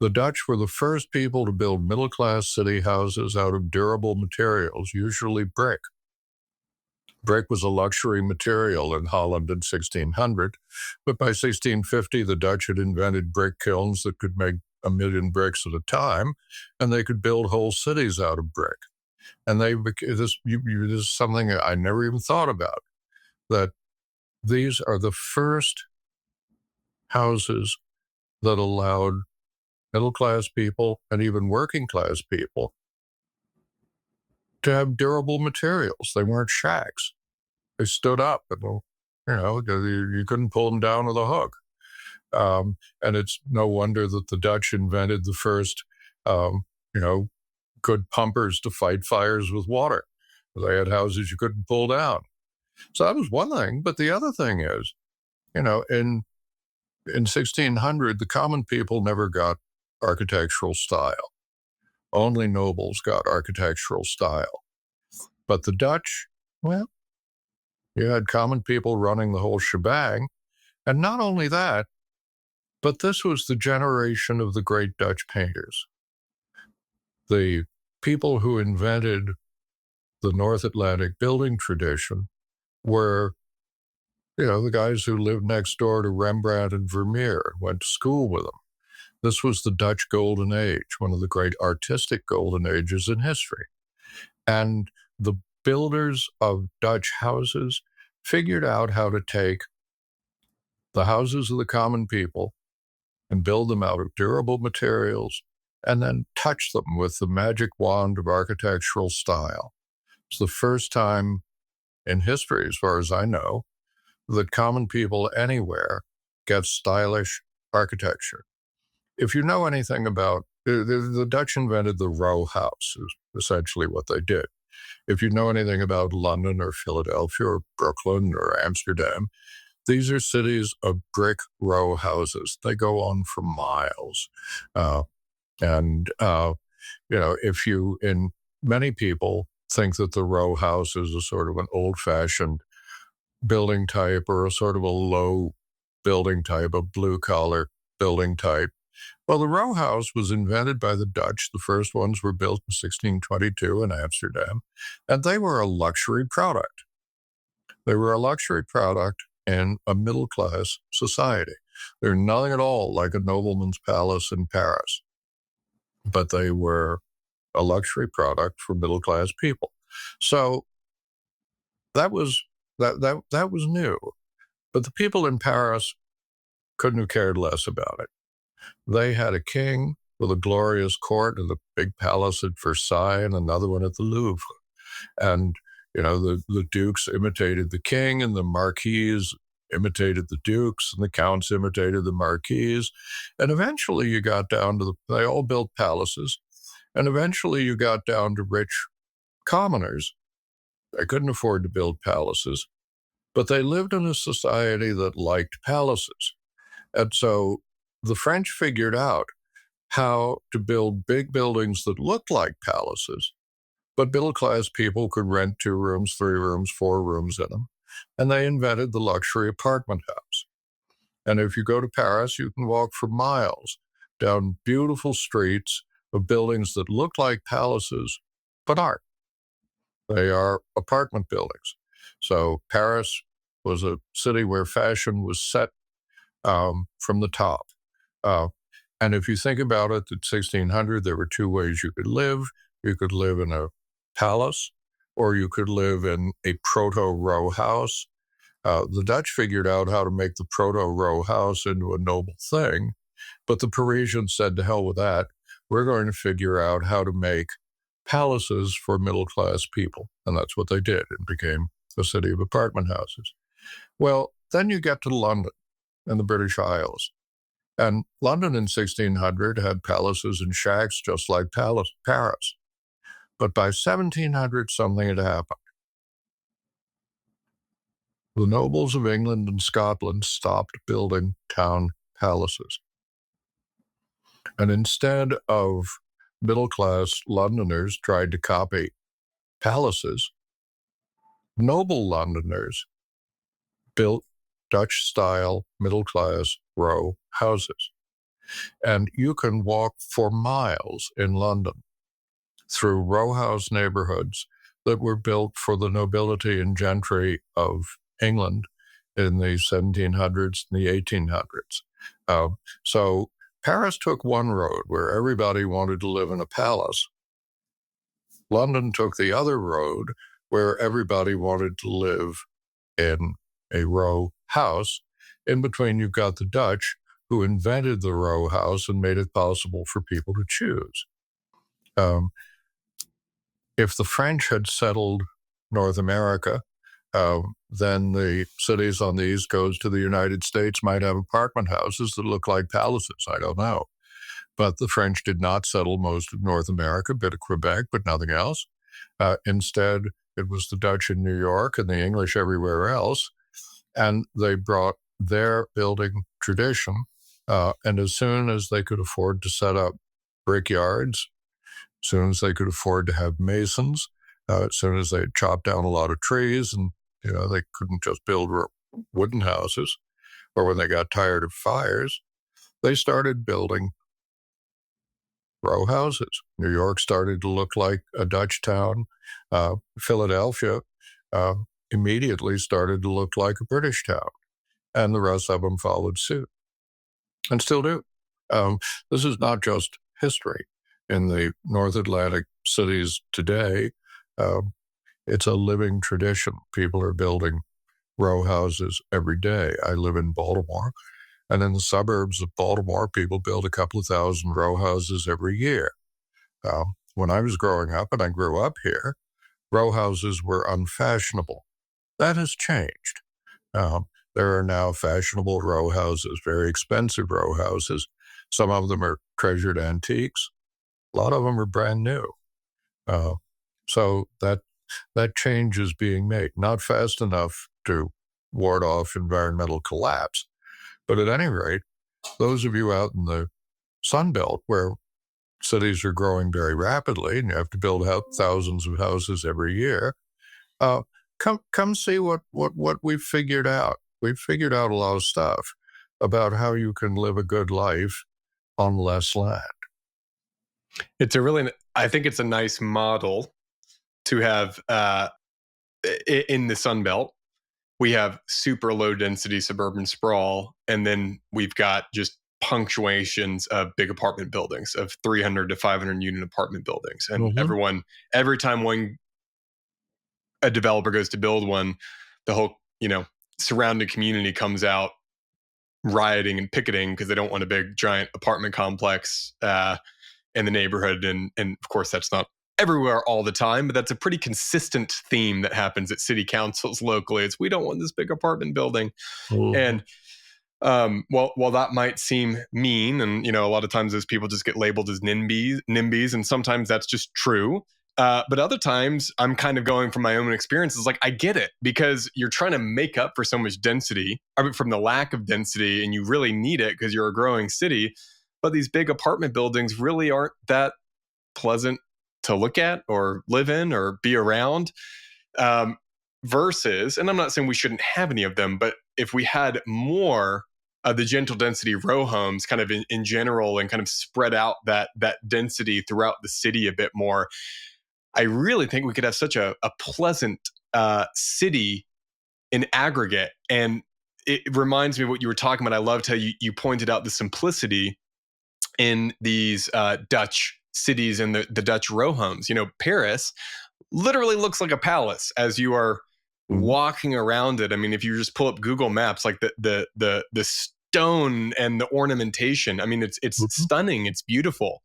The Dutch were the first people to build middle-class city houses out of durable materials, usually brick. Brick was a luxury material in Holland in 1600, but by 1650, the Dutch had invented brick kilns that could make 1 million bricks at a time, and they could build whole cities out of brick. And this is something I never even thought about, that these are the first houses that allowed middle-class people and even working-class people to have durable materials. They weren't shacks. They stood up, and you couldn't pull them down with a hook. And it's no wonder that the Dutch invented the first, good pumpers to fight fires with water. They had houses you couldn't pull down. So that was one thing. But the other thing is, in 1600, the common people never got architectural style. Only nobles got architectural style. But the Dutch, well, you had common people running the whole shebang. And not only that, but this was the generation of the great Dutch painters. The people who invented the North Atlantic building tradition were, the guys who lived next door to Rembrandt and Vermeer, went to school with them. This was the Dutch Golden Age, one of the great artistic golden ages in history. And the builders of Dutch houses figured out how to take the houses of the common people and build them out of durable materials and then touch them with the magic wand of architectural style. It's the first time in history, as far as I know, that common people anywhere get stylish architecture. If you know anything about, the Dutch invented the row house, is essentially what they did. If you know anything about London or Philadelphia or Brooklyn or Amsterdam, these are cities of brick row houses. They go on for miles. Many people think that the row house is a sort of an old-fashioned building type or a sort of a low building type, a blue-collar building type. Well, the row house was invented by the Dutch. The first ones were built in 1622 in Amsterdam, and they were a luxury product. They were a luxury product in a middle-class society. They're nothing at all like a nobleman's palace in Paris, but they were a luxury product for middle-class people. So that was new. But the people in Paris couldn't have cared less about it. They had a king with a glorious court and a big palace at Versailles and another one at the Louvre. And, the dukes imitated the king and the marquises imitated the dukes and the counts imitated the marquises. And eventually you got down to they all built palaces. And eventually you got down to rich commoners. They couldn't afford to build palaces, but they lived in a society that liked palaces. And so the French figured out how to build big buildings that looked like palaces, but middle-class people could rent 2 rooms, 3 rooms, 4 rooms in them. And they invented the luxury apartment house. And if you go to Paris, you can walk for miles down beautiful streets of buildings that look like palaces, but aren't. They are apartment buildings. So Paris was a city where fashion was set from the top. And if you think about it, at 1600, there were two ways you could live. You could live in a palace, or you could live in a proto-row house. The Dutch figured out how to make the proto-row house into a noble thing, but the Parisians said, to hell with that. We're going to figure out how to make palaces for middle-class people. And that's what they did. It became a city of apartment houses. Well, then you get to London and the British Isles. And London in 1600 had palaces and shacks just like Paris. But by 1700, something had happened. The nobles of England and Scotland stopped building town palaces. And instead of middle-class Londoners tried to copy palaces, noble Londoners built Dutch-style middle-class row houses. And you can walk for miles in London through row house neighborhoods that were built for the nobility and gentry of England in the 1700s and the 1800s. So Paris took one road where everybody wanted to live in a palace. London took the other road where everybody wanted to live in a row house. In between, you've got the Dutch, who invented the row house and made it possible for people to choose. If the French had settled North America, then the cities on the East Coast of the United States might have apartment houses that look like palaces. I don't know. But the French did not settle most of North America, a bit of Quebec, but nothing else. Instead, it was the Dutch in New York and the English everywhere else. And they brought their building tradition. And as soon as they could afford to set up brickyards, as soon as they could afford to have masons, as soon as they had chopped down a lot of trees and they couldn't just build wooden houses, or when they got tired of fires, they started building row houses. New York started to look like a Dutch town. Philadelphia immediately started to look like a British town, and the rest of them followed suit, and still do. This is not just history. In the North Atlantic cities today, it's a living tradition. People are building row houses every day. I live in Baltimore, and in the suburbs of Baltimore, people build a couple of thousand row houses every year. When I was growing up, and I grew up here, row houses were unfashionable. That has changed. There are now fashionable row houses, very expensive row houses. Some of them are treasured antiques. A lot of them are brand new. So that change is being made, not fast enough to ward off environmental collapse. But at any rate, those of you out in the Sunbelt, where cities are growing very rapidly and you have to build out thousands of houses every year, come see what we've figured out. We've figured out a lot of stuff about how you can live a good life on less land. I think it's a nice model to have in the Sunbelt. We have super low density suburban sprawl, and then we've got just punctuations of big apartment buildings, of 300 to 500 unit apartment buildings. And every time a developer goes to build one, the whole, surrounding community comes out rioting and picketing because they don't want a big giant apartment complex in the neighborhood. And of course, that's not everywhere all the time, but that's a pretty consistent theme that happens at city councils locally. It's, we don't want this big apartment building. And while that might seem mean, and a lot of times those people just get labeled as NIMBYs, and sometimes that's just true. But other times I'm kind of going from my own experiences. Like, I get it, because you're trying to make up for so much density, from the lack of density, and you really need it because you're a growing city. But these big apartment buildings really aren't that pleasant to look at or live in or be around. Versus, and I'm not saying we shouldn't have any of them, but if we had more the gentle density row homes kind of in general, and kind of spread out that density throughout the city a bit more, I really think we could have such a pleasant city in aggregate. And it reminds me of what you were talking about. I loved how you pointed out the simplicity in these Dutch cities and the Dutch row homes. Paris literally looks like a palace as you are walking around it. I mean, if you just pull up Google Maps, like the stone and the ornamentation, I mean, it's stunning. It's beautiful.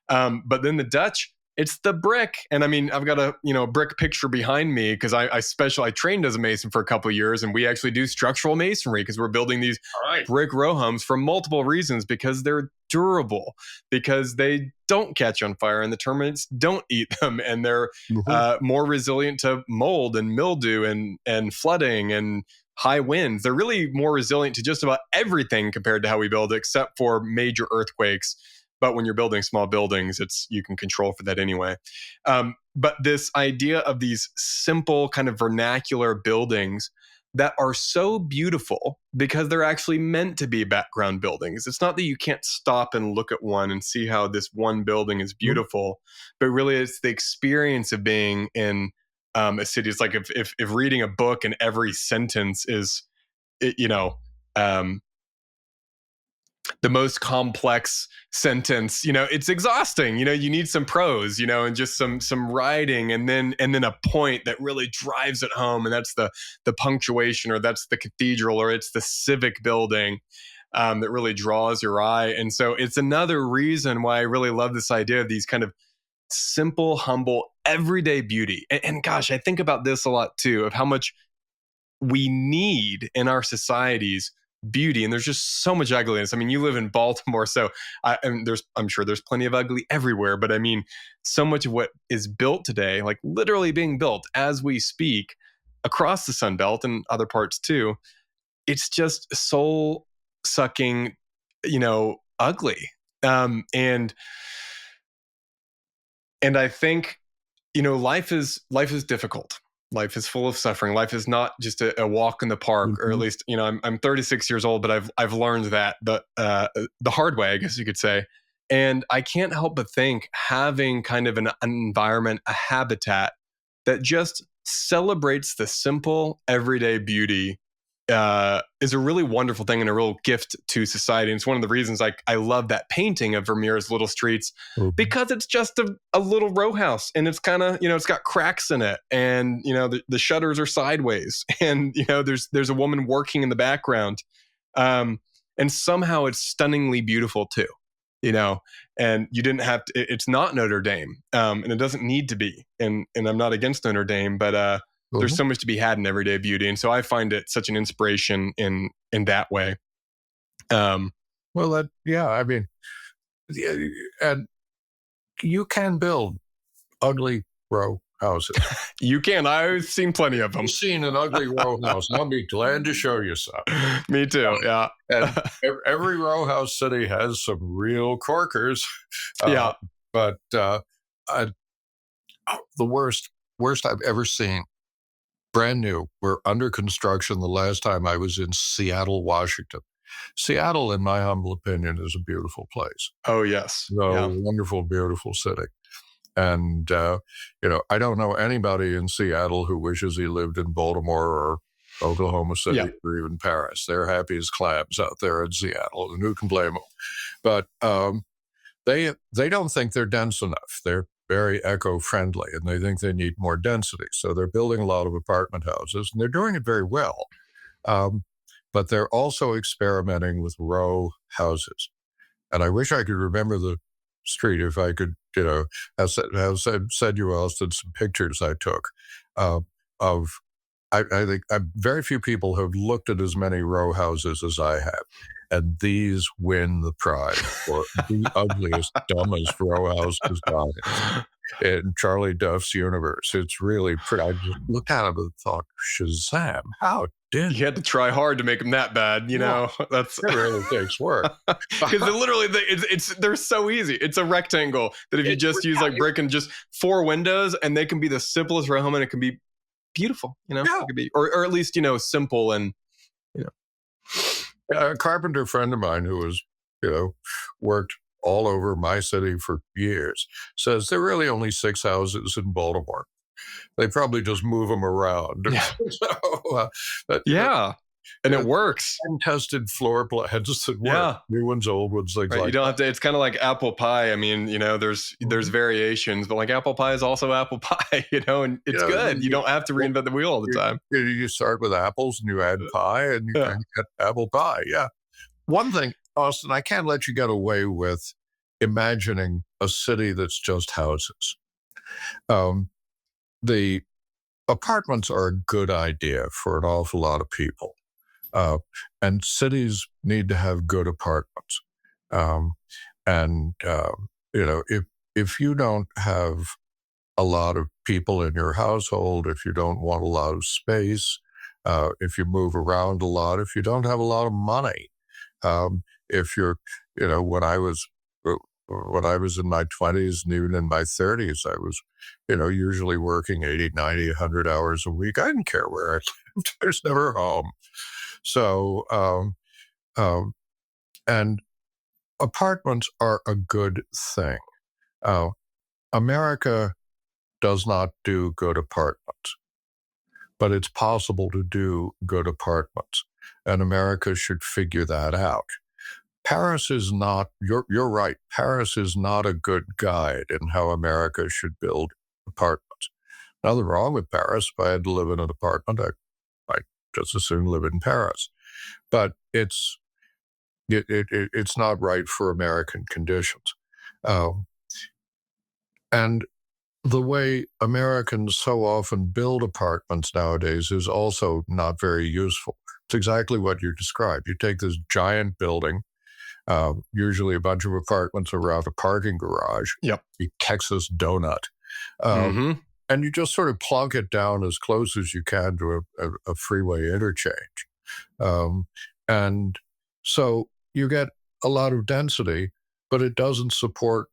But then the Dutch, it's the brick. And I mean, I've got a brick picture behind me because I trained as a mason for a couple of years, and we actually do structural masonry because we're building these brick row homes for multiple reasons, because they're durable, because they don't catch on fire and the termites don't eat them, and they're more resilient to mold and mildew and flooding and high winds. They're really more resilient to just about everything compared to how we build, except for major earthquakes. But when you're building small buildings, you can control for that anyway. But this idea of these simple kind of vernacular buildings that are so beautiful because they're actually meant to be background buildings. It's not that you can't stop and look at one and see how this one building is beautiful, but really it's the experience of being in a city. It's like if reading a book and every sentence is, the most complex sentence, it's exhausting. You need some prose, and just some writing, and then a point that really drives it home, and that's the punctuation, or that's the cathedral, or it's the civic building that really draws your eye. And so it's another reason why I really love this idea of these kind of simple, humble, everyday beauty. And gosh, I think about this a lot too, of how much we need in our societies beauty, and there's just so much ugliness. I mean, you live in Baltimore, so I'm sure there's plenty of ugly everywhere, but I mean, so much of what is built today, like literally being built as we speak across the Sunbelt and other parts too, it's just soul sucking, ugly. And I think, life is difficult. Life is full of suffering. Life is not just a walk in the park, or at least, I'm 36 years old, but I've learned that the hard way, I guess you could say. And I can't help but think having kind of an environment, a habitat that just celebrates the simple, everyday beauty is a really wonderful thing and a real gift to society. And it's one of the reasons I love that painting of Vermeer's Little Streets, because it's just a little row house, and it's kind of, it's got cracks in it, and the shutters are sideways, and there's a woman working in the background, and somehow it's stunningly beautiful too, and you didn't have to, it's not Notre Dame, and it doesn't need to be, and I'm not against Notre Dame, but there's so much to be had in everyday beauty. And so I find it such an inspiration in that way. I mean, and you can build ugly row houses. You can. I've seen plenty of them. You've seen an ugly row house, and I'll be glad to show you some. Me too, yeah. And every row house city has some real corkers. But the worst I've ever seen, brand new, we're under construction the last time I was in Seattle, Washington. Seattle, in my humble opinion, is a beautiful place. Oh, yes. Wonderful, beautiful city. And, I don't know anybody in Seattle who wishes he lived in Baltimore or Oklahoma City or even Paris. They're happy as clams out there in Seattle, and who can blame them? But they don't think they're dense enough. They're very eco-friendly, and they think they need more density. So they're building a lot of apartment houses, and they're doing it very well. But they're also experimenting with row houses. And I wish I could remember the street if I could, have said you, Austin, some pictures I took of, I think very few people have looked at as many row houses as I have. And these win the prize for the ugliest, dumbest row house design in Charlie Duff's universe. It's really pretty. I just looked at it and thought, Shazam, how did you had to try hard to make them that bad, That's it really takes work. Because literally, they're so easy. It's a rectangle that if you just use like brick and just 4 windows, and they can be the simplest row home, and it can be beautiful, It could be, or at least, simple and, A carpenter friend of mine who was, worked all over my city for years says there are really only 6 houses in Baltimore. They probably just move them around. Yeah. So, Yeah. And it works. Untested floor plans that work. Yeah. New ones, old ones, things Right. like You don't have to, it's kind of like apple pie. I mean, there's variations, but like apple pie is also apple pie, and it's good. You don't have to reinvent the wheel all the time. You start with apples and you add pie and you get apple pie. Yeah. One thing, Austin, I can't let you get away with imagining a city that's just houses. The apartments are a good idea for an awful lot of people. And cities need to have good apartments. If you don't have a lot of people in your household, if you don't want a lot of space, if you move around a lot, if you don't have a lot of money, if you're, when I was in my 20s and even in my 30s, I was, usually working 80, 90, 100 hours a week. I didn't care where I lived. I was never home. So, and apartments are a good thing. America does not do good apartments, but it's possible to do good apartments, and America should figure that out. Paris is not, you're right, Paris is not a good guide in how America should build apartments. Nothing wrong with Paris. If I had to live in an apartment, I'd just as soon live in Paris. But it's not right for American conditions. And the way Americans so often build apartments nowadays is also not very useful. It's exactly what you described. You take this giant building, usually a bunch of apartments around a parking garage, a Texas donut, and you just sort of plunk it down as close as you can to a freeway interchange. And so you get a lot of density, but it doesn't support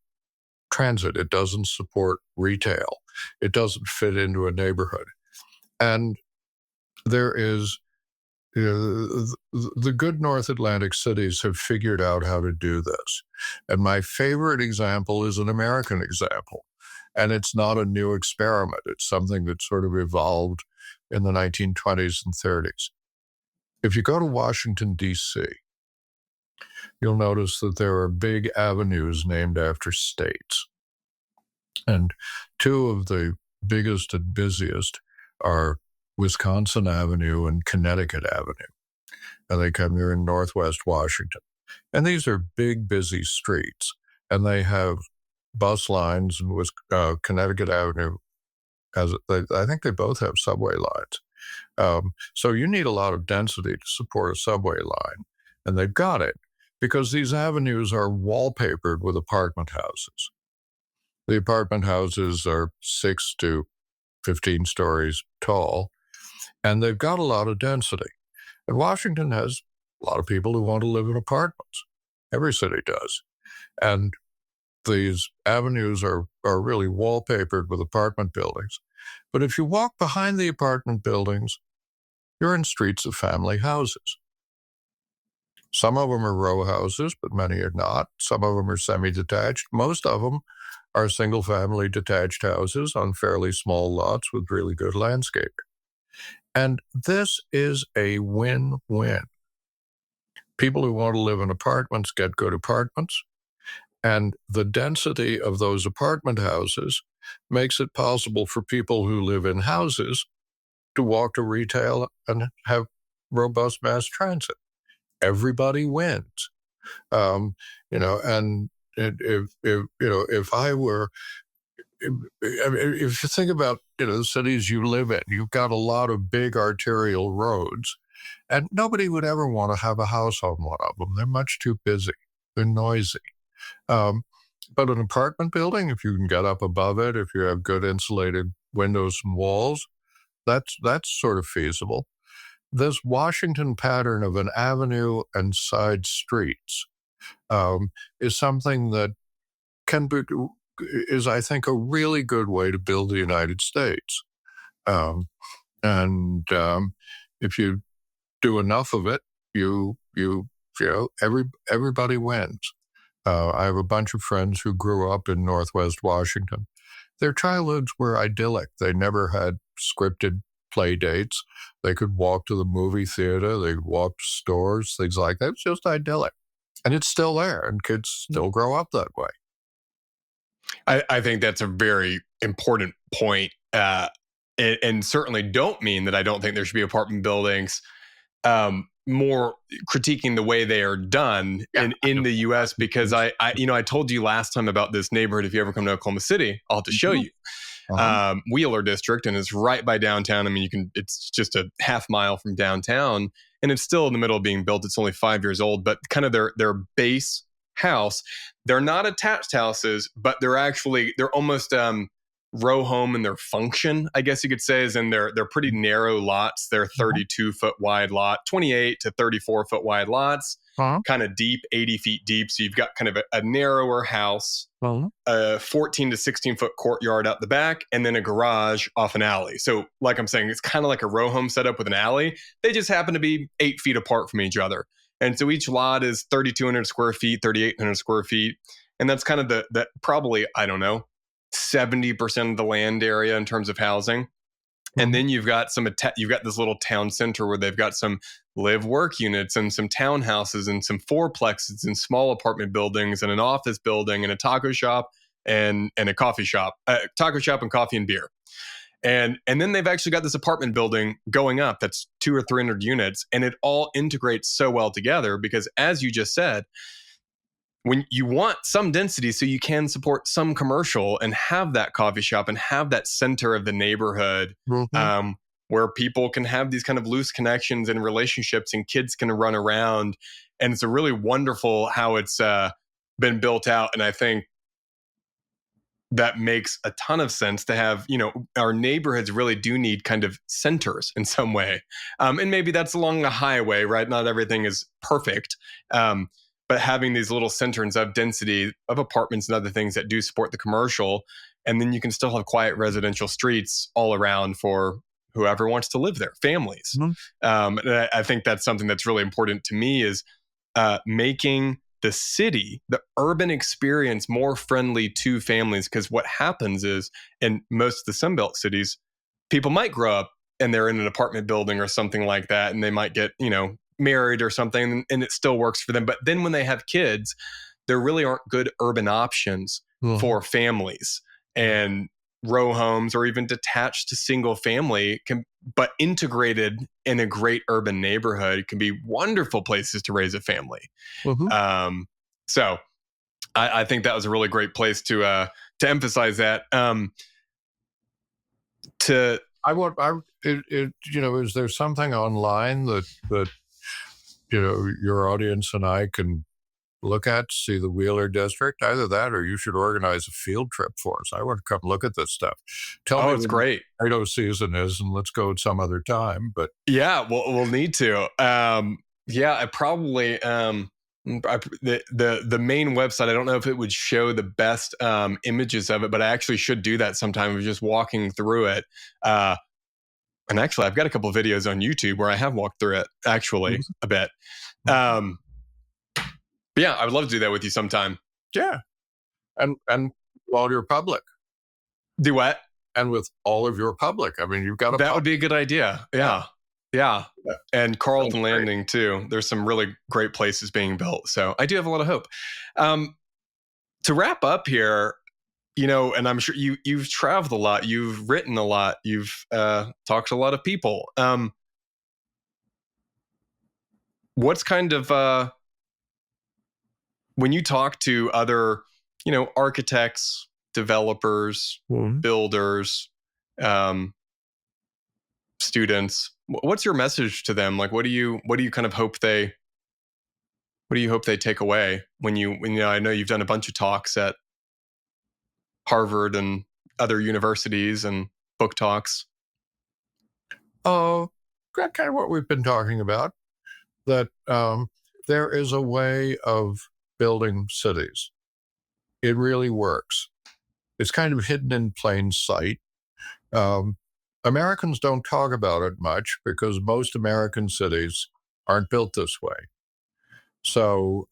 transit. It doesn't support retail. It doesn't fit into a neighborhood. And there is, the good North Atlantic cities have figured out how to do this. And my favorite example is an American example. And it's not a new experiment. It's something that sort of evolved in the 1920s and 30s. If you go to Washington, D.C., you'll notice that there are big avenues named after states. And two of the biggest and busiest are Wisconsin Avenue and Connecticut Avenue. And they come here in Northwest Washington. And these are big, busy streets. And they have bus lines, and Connecticut Avenue I think they both have subway lines. So you need a lot of density to support a subway line. And they've got it because these avenues are wallpapered with apartment houses. The apartment houses are 6 to 15 stories tall, and they've got a lot of density. And Washington has a lot of people who want to live in apartments. Every city does. And these avenues are really wallpapered with apartment buildings. But if you walk behind the apartment buildings, you're in streets of family houses. Some of them are row houses, but many are not. Some of them are semi-detached. Most of them are single-family detached houses on fairly small lots with really good landscaping. And this is a win-win. People who want to live in apartments get good apartments, and the density of those apartment houses makes it possible for people who live in houses to walk to retail and have robust mass transit. Everybody wins. And if I were, if you think about, the cities you live in, you've got a lot of big arterial roads, and nobody would ever want to have a house on one of them. They're much too busy. They're noisy. But an apartment building, if you can get up above it, if you have good insulated windows and walls, that's sort of feasible. This Washington pattern of an avenue and side streets is something that is, I think, a really good way to build the United States. If you do enough of it, you Everybody wins. I have a bunch of friends who grew up in Northwest Washington. Their childhoods were idyllic. They never had scripted play dates. They could walk to the movie theater. They could walk to stores, things like that. It's just idyllic. And it's still there, and kids still grow up that way. I think that's a very important point, and certainly don't mean that I don't think there should be apartment buildings. More critiquing the way they are done in the U.S. because I told you last time about this neighborhood. If you ever come to Oklahoma City, I'll have to show you. Wheeler District, and it's right by downtown. I mean, it's just a half mile from downtown, and it's still in the middle of being built. It's only 5 years old, but kind of their base house, they're not attached houses, but they're almost row home in their function, I guess you could say, is in they're pretty narrow lots. They're 32-foot wide lot, 28 to 34-foot wide lots, kind of deep, 80 feet deep. So you've got kind of a narrower house, a 14 to 16-foot courtyard out the back, and then a garage off an alley. So like I'm saying, it's kind of like a row home setup with an alley. They just happen to be 8 feet apart from each other. And so each lot is 3,200 square feet, 3,800 square feet. And that's kind of the probably, I don't know, 70% of the land area in terms of housing. And then you've got this little town center where they've got some live work units and some townhouses and some fourplexes and small apartment buildings and an office building and a taco shop and a coffee shop, taco shop and coffee and beer. And then they've actually got this apartment building going up that's 200 or 300 units, and it all integrates so well together because, as you just said, when you want some density so you can support some commercial and have that coffee shop and have that center of the neighborhood where people can have these kind of loose connections and relationships and kids can run around. And it's a really wonderful how it's been built out. And I think that makes a ton of sense to have, our neighborhoods really do need kind of centers in some way. And maybe that's along the highway, right? Not everything is perfect. But having these little centers of density of apartments and other things that do support the commercial, and then you can still have quiet residential streets all around for whoever wants to live there, families. And I think that's something that's really important to me is making the city, the urban experience more friendly to families. Because what happens is in most of the Sunbelt cities, people might grow up and they're in an apartment building or something like that, and they might get, married or something, and it still works for them. But then when they have kids, there really aren't good urban options for families, and row homes or even detached to single family but integrated in a great urban neighborhood can be wonderful places to raise a family. So I think that was a really great place to emphasize that. Is there something online that your audience and I can look at to see the Wheeler District? Either that or you should organize a field trip for us. I want to come look at this stuff. Tell me it's great. Tomato season is, and let's go at some other time. But yeah, we'll need to. I probably the main website, I don't know if it would show the best images of it, but I actually should do that sometime of just walking through it. And actually, I've got a couple of videos on YouTube where I have walked through it, actually, a bit. But yeah, I would love to do that with you sometime. Yeah. And all your public. Do what? And with all of your public. I mean, you've got that would be a good idea. Yeah. And Carlton Landing, too. There's some really great places being built. So I do have a lot of hope. To wrap up here, and I'm sure you've traveled a lot, you've written a lot, you've talked to a lot of people. What's kind of when you talk to other, architects, developers, builders, students, what's your message to them? Like, what do you kind of hope they take away when I know you've done a bunch of talks at Harvard and other universities and book talks? Kind of what we've been talking about, that there is a way of building cities. It really works. It's kind of hidden in plain sight. Americans don't talk about it much because most American cities aren't built this way. So,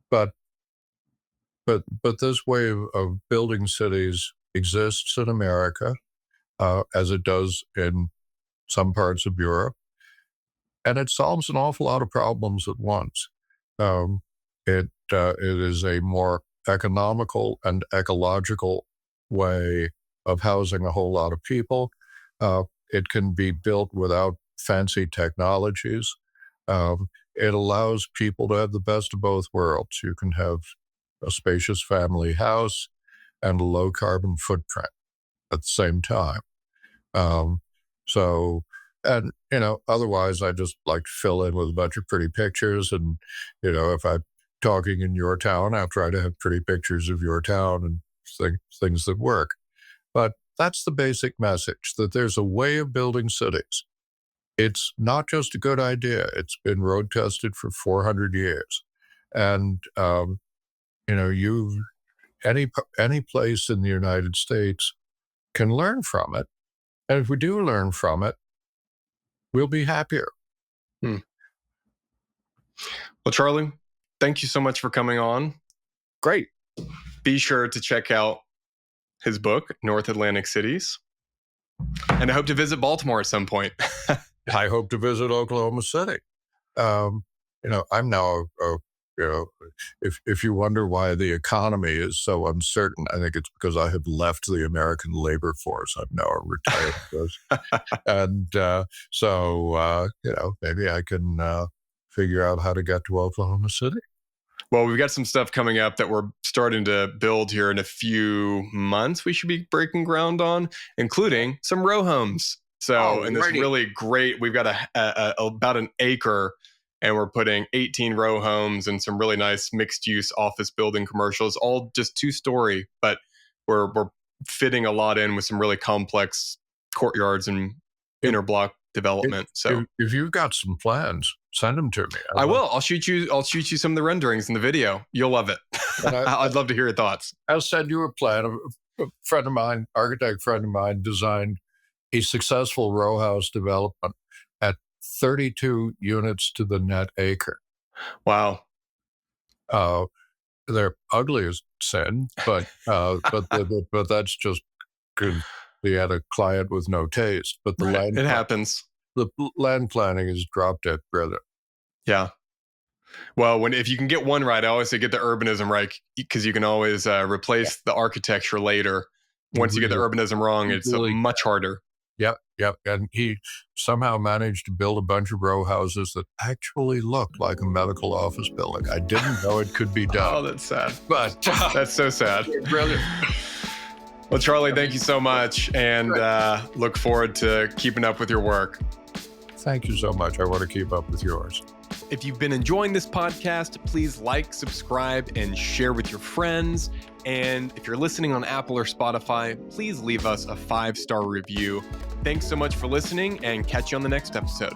but this way of building cities exists in America, as it does in some parts of Europe, and it solves an awful lot of problems at once. It is a more economical and ecological way of housing a whole lot of people. It can be built without fancy technologies. It allows people to have the best of both worlds. You can have a spacious family house and a low carbon footprint at the same time. Otherwise I just like to fill in with a bunch of pretty pictures. And, if I'm talking in your town, I'll try to have pretty pictures of your town and things that work. But that's the basic message, that there's a way of building cities. It's not just a good idea. It's been road tested for 400 years. And, any place in the United States can learn from it. And if we do learn from it, we'll be happier. Well, Charlie, thank you so much for coming on. Great. Be sure to check out his book, North Atlantic Cities. And I hope to visit Baltimore at some point. I hope to visit Oklahoma City. I'm now, if you wonder why the economy is so uncertain, I think it's because I have left the American labor force. I'm now a retired person. And maybe I can figure out how to get to Oklahoma City. Well, we've got some stuff coming up that we're starting to build here in a few months. We should be breaking ground on, including some row homes. So, and this really great, we've got about an acre, and we're putting 18 row homes and some really nice mixed use office building commercials, all just 2-story, but we're fitting a lot in with some really complex courtyards and inner block development. So if you've got some plans, send them to me. I will. I'll shoot you some of the renderings in the video. You'll love it. I'd love to hear your thoughts. I'll send you a plan. A friend of mine, architect friend of mine, designed a successful row house development at 32 units to the net acre. Wow. They're ugly as sin, but that's just because we had a client with no taste. But it happens. The land planning is drop dead brilliant. Yeah. Well, if you can get one right, I always say get the urbanism right, because you can always replace the architecture later. Once you get the urbanism wrong, it's much harder. Yep. And he somehow managed to build a bunch of row houses that actually looked like a medical office building. I didn't know it could be done. Oh, that's sad. But that's so sad. Brilliant. Well, Charlie, thank you so much, and look forward to keeping up with your work. Thank you so much. I want to keep up with yours. If you've been enjoying this podcast, please like, subscribe, and share with your friends. And if you're listening on Apple or Spotify, please leave us a 5-star review. Thanks so much for listening, and catch you on the next episode.